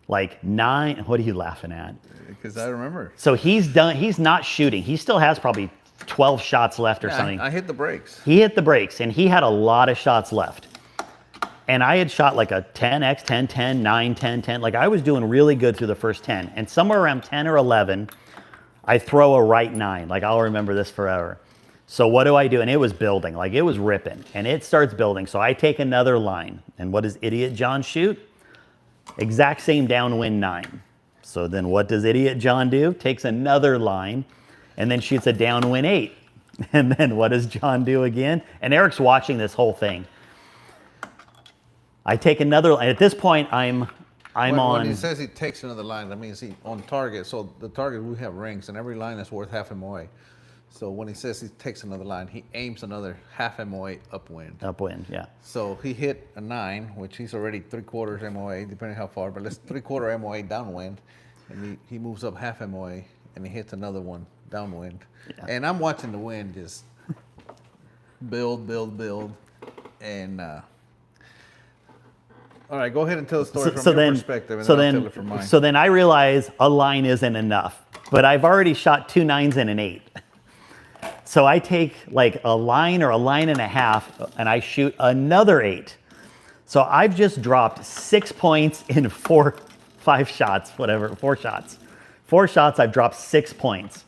like 9. What are you laughing at? Because I remember. So he's done. He's not shooting. He still has probably 12 shots left or something. I hit the brakes. He hit the brakes, and he had a lot of shots left. And I had shot like a 10x, 10, 10, 9, 10, 10. Like I was doing really good through the first 10. And somewhere around 10 or 11, I throw a right 9. Like I'll remember this forever. So what do? And it was building. Like it was ripping. And it starts building. So I take another line. And what does Idiot John shoot? Exact same downwind 9. So then what does Idiot John do? Takes another line and then shoots a downwind 8. And then what does John do again? And Erik's watching this whole thing. I take another, and at this point I'm on. When he says he takes another line, that means he on target. So the target, we have rings, and every line is worth half MOA. So when he says he takes another line, he aims another half MOA upwind. Upwind, yeah. So he hit a 9, which he's already 3/4 MOA, depending how far, but let's 3/4 MOA downwind, and he moves up half MOA, and he hits another one downwind. Yeah. And I'm watching the wind just build, and all right, go ahead and tell the story from your perspective, and then I'll tell it from mine. So then I realize a line isn't enough, but I've already shot 2 9s and an 8. So I take like a line or a line and a half, and I shoot another 8. So I've just dropped 6 points in 5 shots, whatever, 4 shots. 4 shots, I've dropped 6 points.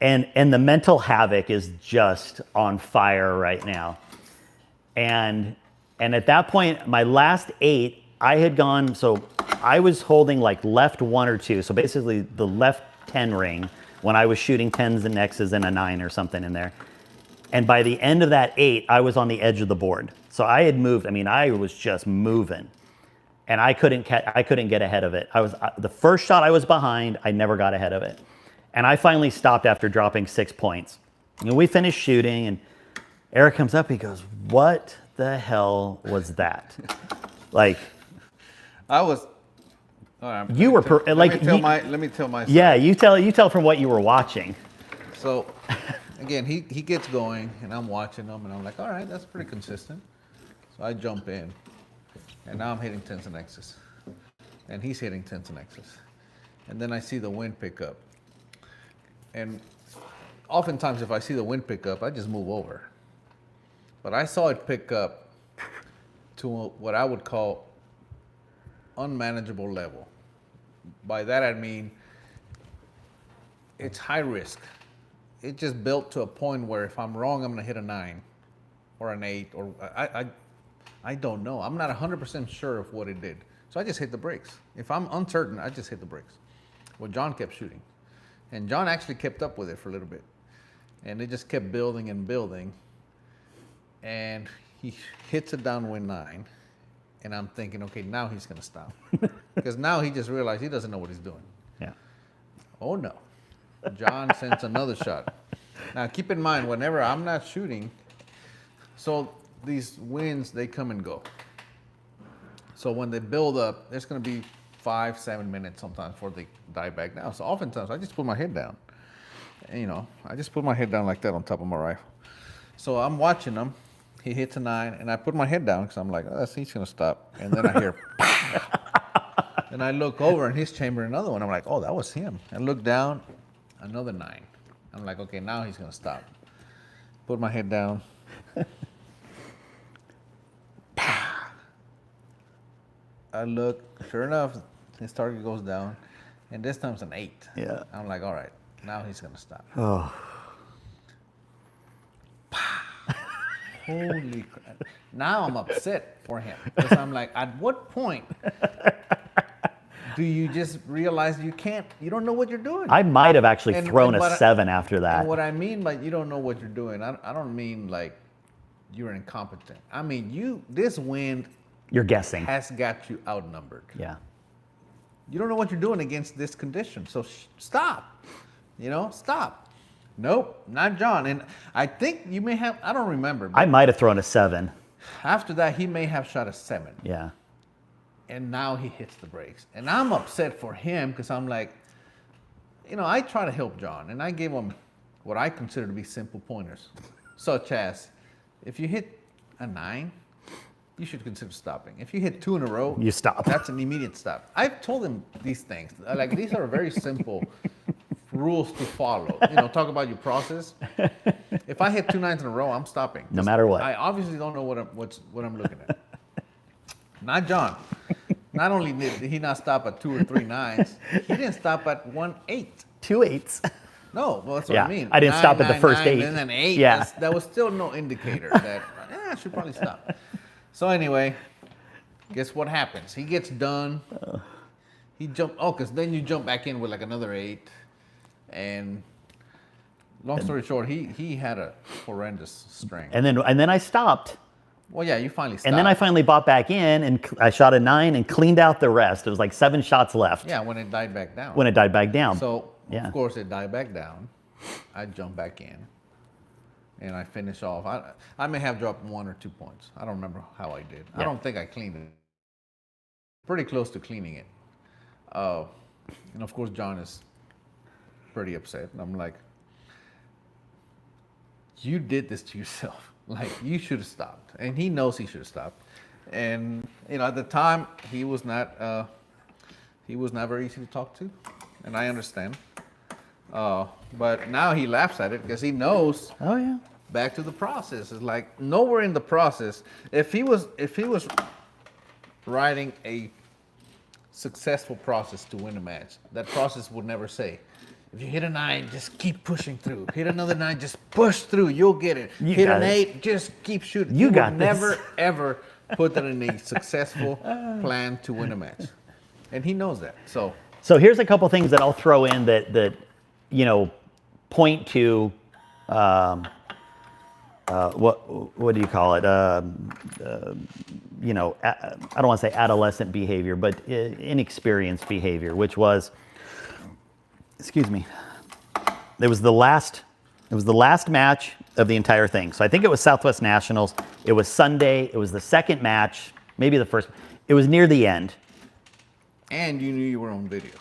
And the mental havoc is just on fire right now. And at that point, my last 8, I had gone, so I was holding like left 1 or 2. So basically the left 10 ring when I was shooting 10s and X's and a 9 or something in there. And by the end of that 8, I was on the edge of the board. So I had moved. I mean, I was just moving, and I couldn't get ahead of it. The first shot I was behind. I never got ahead of it, and I finally stopped after dropping 6 points. And we finished shooting, and Erik comes up. He goes, "What the hell was that?" Like, I was. All right, you were let me tell my. Yeah, you tell from what you were watching. So, again, he gets going, and I'm watching him, and I'm like, all right, that's pretty consistent. So I jump in, and now I'm hitting 10s and X's, and he's hitting 10s and X's, and then I see the wind pick up, and oftentimes if I see the wind pick up, I just move over, but I saw it pick up to what I would call unmanageable level. By that I mean it's high risk. It just built to a point where if I'm wrong, I'm going to hit a 9 or an 8, or I don't know. I'm not 100% sure of what it did. So I just hit the brakes. If I'm uncertain, I just hit the brakes. Well, John kept shooting, and John actually kept up with it for a little bit, and it just kept building and building, and he hits a downwind 9, and I'm thinking, okay, now he's going to stop, because now he just realized he doesn't know what he's doing. Yeah. Oh no. John sends another shot. Now keep in mind, whenever I'm not shooting, so these winds, they come and go. So when they build up, there's going to be 5-7 minutes sometimes before they die back down. So oftentimes I just put my head down. And, I just put my head down like that on top of my rifle. So I'm watching him. He hits a 9, and I put my head down because I'm like, oh, he's going to stop. And then I hear, and I look over, and he's chambering another one. I'm like, oh, that was him. I look down, another 9. I'm like, okay, now he's going to stop. Put my head down. I look, sure enough, his target goes down, and this time it's an 8. Yeah. I'm like, all right, now he's going to stop. Oh. Holy crap. Now I'm upset for him, because I'm like, at what point do you just realize you don't know what you're doing? I might have actually thrown a 7 after that. And what I mean by you don't know what you're doing, I don't mean like you're incompetent. I mean, this wind You're guessing. has got you outnumbered. Yeah. You don't know what you're doing against this condition. So stop. Stop. Nope, not John. And I think you may have, I don't remember. But I might have thrown a 7. after that, he may have shot a 7. Yeah. And now he hits the brakes. And I'm upset for him because I'm like, I try to help John. And I gave him what I consider to be simple pointers, such as if you hit a 9, you should consider stopping. If you hit 2 in a row, You stop. That's an immediate stop. I've told him these things. Like, these are very simple rules to follow. Talk about your process. If I hit 2 9s in a row, I'm stopping. No matter what. I obviously don't know what I'm looking at. Not John. Not only did he not stop at 2 or 3 9s, he didn't stop at 1 8. 2 8s. No, well, that's what Yeah, I mean. I didn't stop at the first 8. And then 8. Yeah. That was still no indicator that I should probably stop. So anyway, guess what happens? He gets done. He jumped. Oh, because then you jump back in with like another 8. And long story short, he had a horrendous string. And then I stopped. Well, yeah, you finally stopped. And then I finally bought back in, and I shot a 9 and cleaned out the rest. It was like 7 shots left. Yeah, when it died back down. When it died back down. So, Yeah. of course, it died back down. I jump back in, and I finish off. I may have dropped 1 or 2 points. I don't remember how I did. Yeah. I don't think I cleaned it. Pretty close to cleaning it. And, of course, John is pretty upset. And I'm like, you did this to yourself. Like, you should have stopped. And he knows he should have stopped. And, at the time, he was not very easy to talk to. And I understand. But now he laughs at it because he knows. Oh, yeah. Back to the process. It's like nowhere in the process. If he was writing a successful process to win a match, that process would never say, if you hit a 9, just keep pushing through. Hit another 9, just push through. You'll get it. Hit an 8, just keep shooting. You got would this. never, ever put that in a successful plan to win a match. And he knows that. So here's a couple things that I'll throw in that point to what do you call it? You know, I don't want to say adolescent behavior, but inexperienced behavior, which was, excuse me, it was the last match of the entire thing. So I think it was Southwest Nationals. It was Sunday. It was the second match, maybe the first. It was near the end. And you knew you were on video.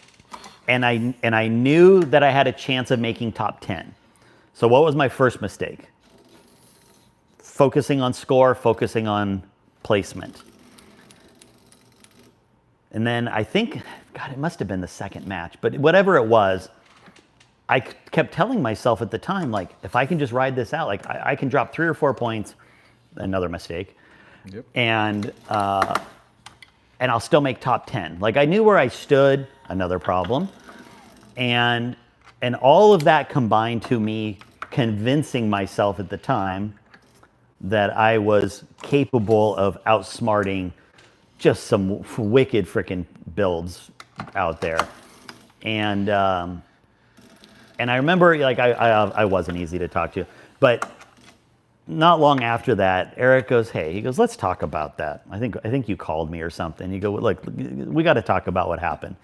And I knew that I had a chance of making top 10. So what was my first mistake? Focusing on score, focusing on placement. And then I think, God, it must have been the second match, but whatever it was, I kept telling myself at the time, like, if I can just ride this out, like I can drop 3 or 4 points, another mistake, yep. and I'll still make top 10. Like I knew where I stood, another problem, and all of that combined to me convincing myself at the time that I was capable of outsmarting just some wicked freaking builds out there, and I remember, like, I wasn't easy to talk to, but not long after that, Erik goes, hey, he goes, let's talk about that. I think you called me or something. You go, look, we got to talk about what happened.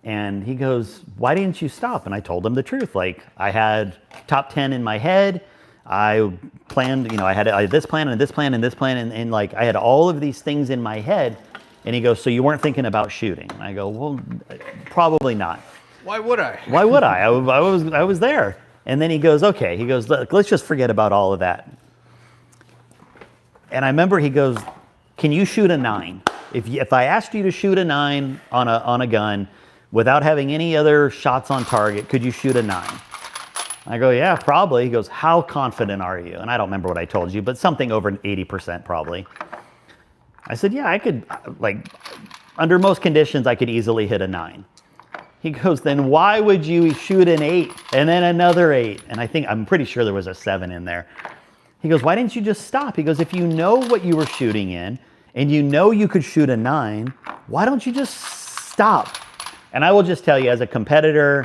And he goes, why didn't you stop? And I told him the truth. Like, I had top 10 in my head. I planned, you know, I had this plan and this plan and this plan, and like I had all of these things in my head. And he goes, so you weren't thinking about shooting? And I go, well, probably not. Why would I? Why would I? I was there. And then he goes, okay. He goes, look, let's just forget about all of that. And I remember he goes, can you shoot a 9? If I asked you to shoot a 9 on a gun without having any other shots on target, could you shoot a 9? I go, yeah, probably. He goes, how confident are you? And I don't remember what I told you, but something over 80% probably. I said, yeah, I could, like, under most conditions, I could easily hit a 9. He goes, then why would you shoot an 8 and then another 8? And I'm pretty sure there was a 7 in there. He goes, why didn't you just stop? He goes, if you know what you were shooting in and you know you could shoot a 9, why don't you just stop? And I will just tell you, as a competitor,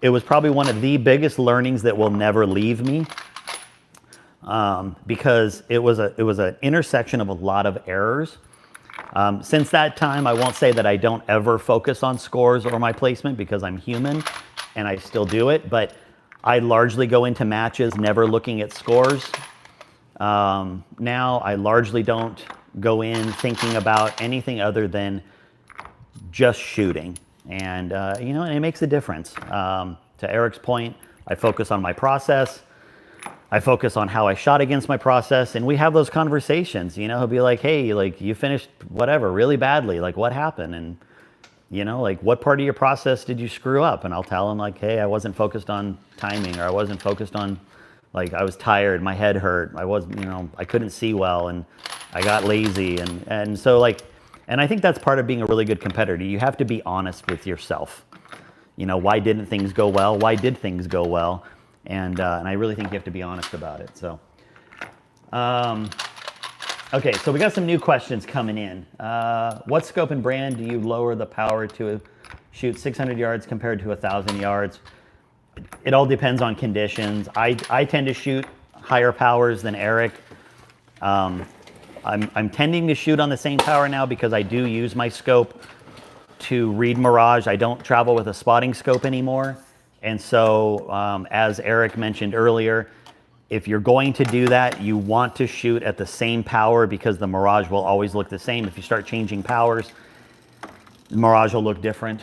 it was probably one of the biggest learnings that will never leave me, because it was an intersection of a lot of errors. Since that time, I won't say that I don't ever focus on scores or my placement, because I'm human and I still do it, but I largely go into matches never looking at scores. Now I largely don't go in thinking about anything other than just shooting. And, you know, and it makes a difference. To Erik's point, I focus on my process. I focus on how I shot against my process, and we have those conversations. You know, he'll be like, hey, like, you finished whatever really badly. Like, what happened? And, you know, like, what part of your process did you screw up? And I'll tell him, like, hey, I wasn't focused on timing, or I wasn't focused on, like, I was tired, my head hurt, I couldn't see well, and I got lazy. And so, like, and I think that's part of being a really good competitor. You have to be honest with yourself. You know, why didn't things go well? Why did things go well? And I really think you have to be honest about it. So, okay, so we got some new questions coming in. What scope and brand do you lower the power to shoot 600 yards compared to 1,000 yards? It all depends on conditions. I tend to shoot higher powers than Erik. I'm tending to shoot on the same power now because I do use my scope to read mirage. I don't travel with a spotting scope anymore. And so, as Erik mentioned earlier, if you're going to do that, you want to shoot at the same power, because the mirage will always look the same. If you start changing powers, the mirage will look different.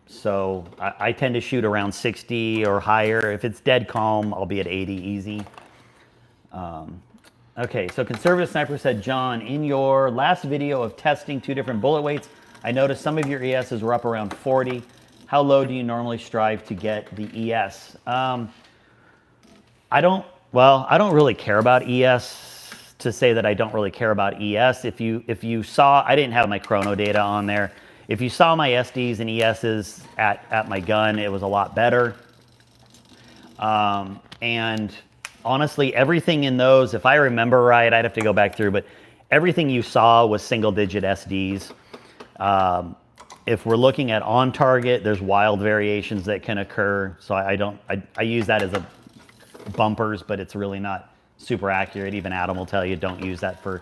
So I tend to shoot around 60 or higher. If it's dead calm, I'll be at 80 easy. Okay, so Conservative Sniper said, John, in your last video of testing 2 different bullet weights, I noticed some of your ESs were up around 40. How low do you normally strive to get the ES? I don't really care about ES to say that I don't really care about ES. If you saw, I didn't have my chrono data on there. If you saw my SDs and ESs at my gun, it was a lot better. And honestly, everything in those, if I remember right, I'd have to go back through, but everything you saw was single-digit SDs. If we're looking at on target, there's wild variations that can occur. So I use that as a bumpers, but it's really not super accurate. Even Adam will tell you don't use that for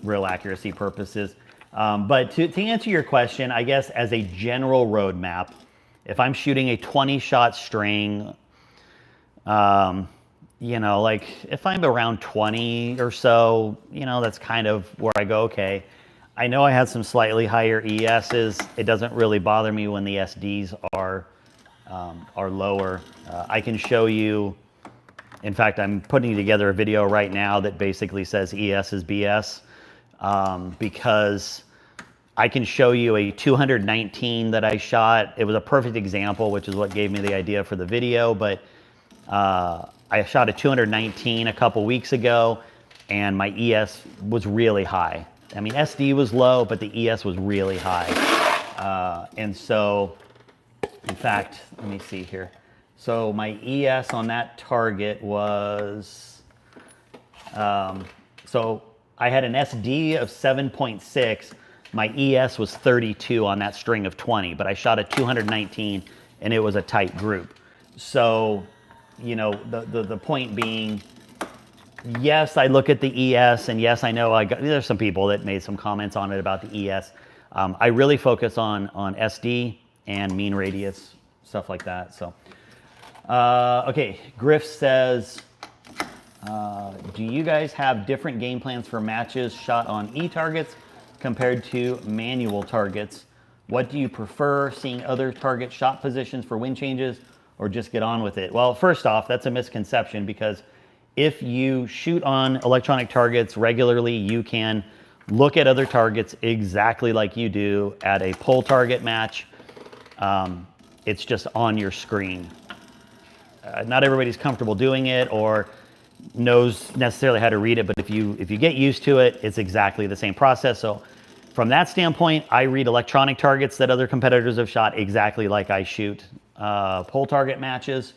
real accuracy purposes. But to answer your question, I guess as a general roadmap, if I'm shooting a 20-shot string, you know, like if I'm around 20 or so, you know, that's kind of where I go, okay. I know I had some slightly higher ESs. It doesn't really bother me when the SDs are lower. I can show you, in fact, I'm putting together a video right now that basically says ES is BS, because I can show you a 219 that I shot. It was a perfect example, which is what gave me the idea for the video, but I shot a 219 a couple weeks ago, and my ES was really high. I mean, SD was low, but the ES was really high. And so, in fact, let me see here. So my ES on that target was, so I had an SD of 7.6. My ES was 32 on that string of 20, but I shot a 219, and it was a tight group. So, you know, the point being, yes, I look at the ES, and yes, I know there's some people that made some comments on it about the ES. I really focus on SD and mean radius, stuff like that. So, okay, Griff says, do you guys have different game plans for matches shot on E-targets compared to manual targets? What do you prefer, seeing other target shot positions for wind changes, or just get on with it? Well, first off, that's a misconception, because if you shoot on electronic targets regularly, you can look at other targets exactly like you do at a pull target match. It's just on your screen. Not everybody's comfortable doing it or knows necessarily how to read it, but if you get used to it, it's exactly the same process. So from that standpoint, I read electronic targets that other competitors have shot exactly like I shoot pull target matches.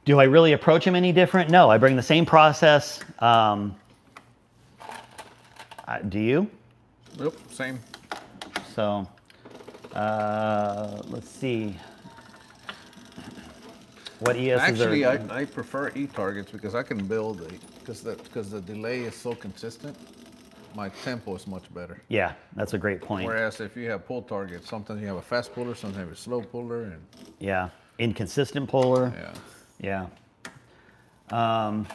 Do I really approach them any different? No, I bring the same process. Do you? Yep, same. So let's see. What ES Actually, is there? I prefer E-targets because I can build because the delay is so consistent. My tempo is much better. Yeah, that's a great point. Whereas if you have pull targets, sometimes you have a fast puller, sometimes you have a slow puller, and yeah, inconsistent puller. yeah.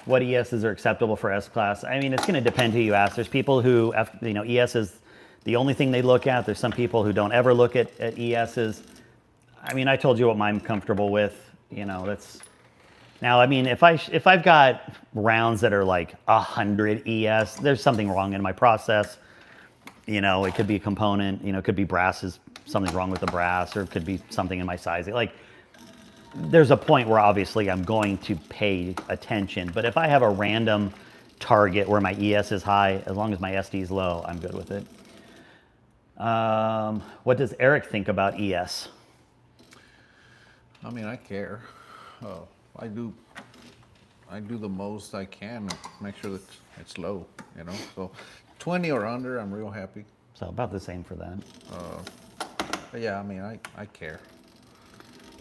What ESs are acceptable for S class? I mean, it's going to depend who you ask. There's people who, you know, ES is the only thing they look at. There's some people who don't ever look at ESs. I mean, I told you what I'm comfortable with. You know, that's now. I mean, if I've got rounds that are like 100 ES, there's something wrong in my process. You know, it could be a component. You know, it could be brass. Is something wrong with the brass, or it could be something in my sizing. Like, there's a point where obviously I'm going to pay attention. But if I have a random target where my ES is high, as long as my SD is low, I'm good with it. What does Erik think about ES? I mean, I care. I do the most I can to make sure that it's low, you know. So 20 or under, I'm real happy. So about the same for that. But yeah, I mean, I care.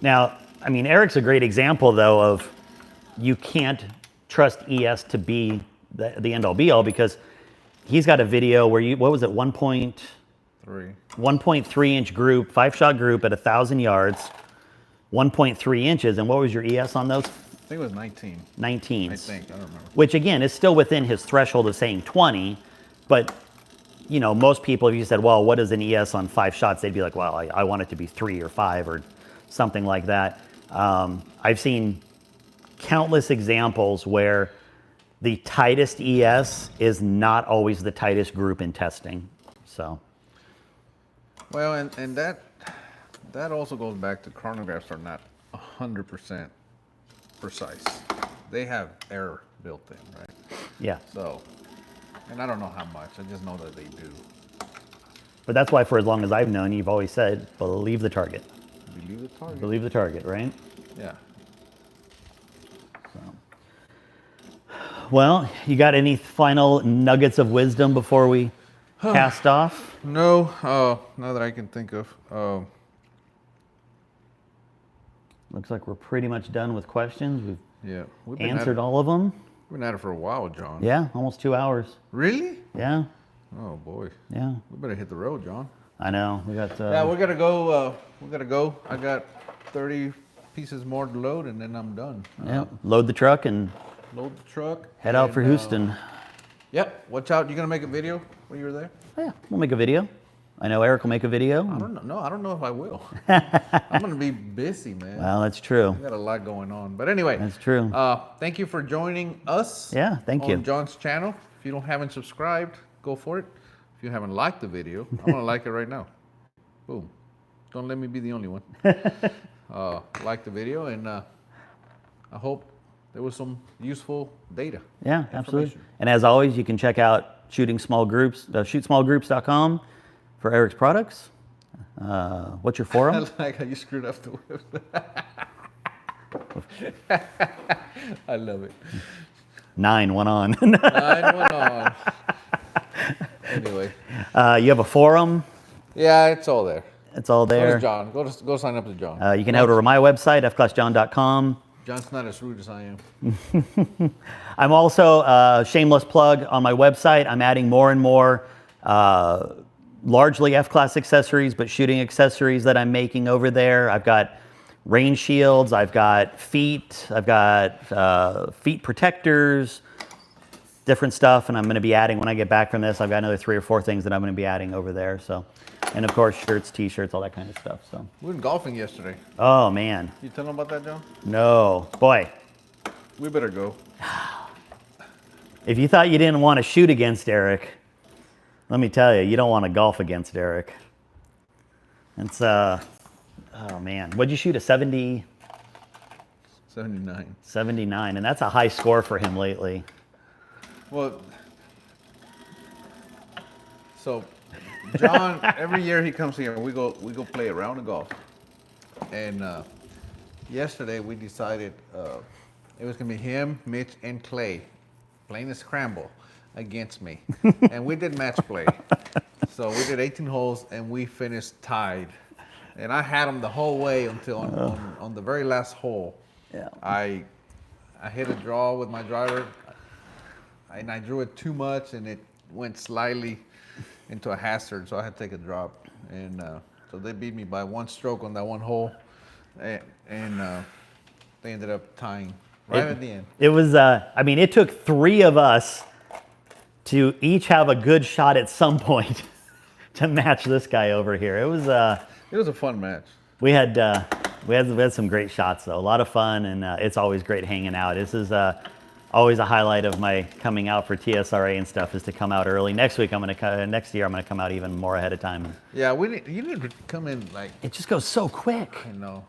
Now, I mean, Erik's a great example, though, of you can't trust ES to be the end-all be-all, because he's got a video where what was it, 1.3 inch group, 5-shot group at 1,000 yards, 1.3 inches, and what was your ES on those? I think it was 19. 19s. I think, I don't remember. Which, again, is still within his threshold of saying 20, but, you know, most people, if you said, well, what is an ES on 5 shots, they'd be like, well, I want it to be 3 or 5 or something like that. I've seen countless examples where the tightest ES is not always the tightest group in testing. So, Well, and that also goes back to chronographs are not 100% precise. They have error built in, right? yeah. So, and I don't know how much. I just know that they do. But that's why for as long as I've known, you've always said, believe the target. Believe the target. Believe the target, right? Yeah. So, well, you got any final nuggets of wisdom before we cast off? No, not that I can think of. Looks like we're pretty much done with questions. Yeah, We've answered all of them. We've been at it for a while, John. Yeah, almost 2 hours. Really? Yeah, Oh boy. yeah. We better hit the road, John. I know. We got. Yeah, we gotta go. We gotta go. I got 30 pieces more to load, and then I'm done. Yeah. Load the truck and Load the truck. head out for and, Houston. Yep. Watch out. You gonna make a video when you're there? Yeah, we'll make a video. I know Eric will make a video. I don't know. No, I don't know if I will. I'm gonna be busy, man. Well, that's true. I got a lot going on. But anyway, That's true. Thank you for joining us. Yeah, thank you. On John's channel. If you haven't subscribed, go for it. If you haven't liked the video, I'm gonna like it right now. Boom. Don't let me be the only one. Like the video, and I hope there was some useful data. Yeah, absolutely. information. And as always, you can check out Shooting Small Groups, shootsmallgroups.com for Eric's products. What's your I forum? like how you screwed up the whip. I love it. 9 went on. 9 went on. Anyway. You have a forum. Yeah, it's all there. It's all Go to there. John. Go sign up to John. You can head over to my website, fclassjohn.com. John's not as rude as I am. I'm also, shameless plug, on my website. I'm adding more and more largely F-Class accessories, but shooting accessories that I'm making over there. I've got rain shields, I've got feet, I've got feet protectors, different stuff, and I'm going to be adding, when I get back from this, I've got another 3 or 4 things that I'm going to be adding over there. So, and of course, shirts, t-shirts, all that kind of stuff. So, We went golfing yesterday. oh man, You tell them about that, John? no, boy. We better go. If you thought you didn't want to shoot against Eric, let me tell you, you don't want to golf against Eric. It's oh man, what'd you shoot, a 70? 79. 79, and that's a high score for him lately. Well, so John, every year he comes here and we go play a round of golf. And yesterday we decided it was gonna be him, Mitch, and Clay playing a scramble against me. And we did match play. So we did 18 holes and we finished tied. And I had him the whole way until on the very last hole. Yeah. I hit a draw with my driver, and I drew it too much, and it went slightly into a hazard, so I had to take a drop. And so they beat me by 1 stroke on that 1 hole, and they ended up tying right at the end. It was, I mean, it took 3 of us to each have a good shot at some point to match this guy over here. It was a fun match. we had some great shots though, a lot of fun, and it's always great hanging out. This is always a highlight of my coming out for TSRA and stuff, is to come out early. Next year I'm gonna come out even more ahead of time. Yeah, you need to come in like, It just goes so quick. you know,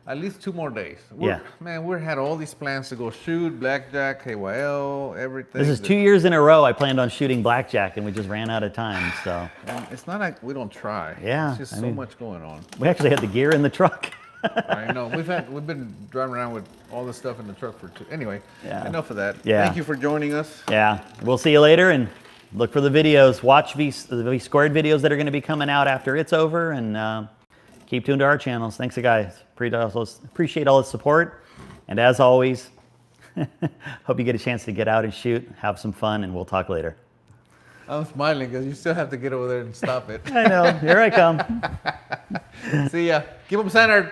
at least 2 more days. Yeah. Man, we had all these plans to go shoot, blackjack, KYL, everything. This is 2 years in a row I planned on shooting blackjack, and we just ran out of time. So And it's not like we don't try. Yeah, It's just I so mean- much going on. we actually had the gear in the truck. I know. We've been driving around with all this stuff in the truck for 2. Anyway, Yeah. enough of that. Yeah. Thank you for joining us. Yeah, we'll see you later, and look for the videos. Watch the V squared videos that are going to be coming out after it's over, and keep tuned to our channels. Thanks, guys. Appreciate all the support, and as always, hope you get a chance to get out and shoot, have some fun, and we'll talk later. I'm smiling because you still have to get over there and stop it. I know. Here I come. See ya. Keep them centered.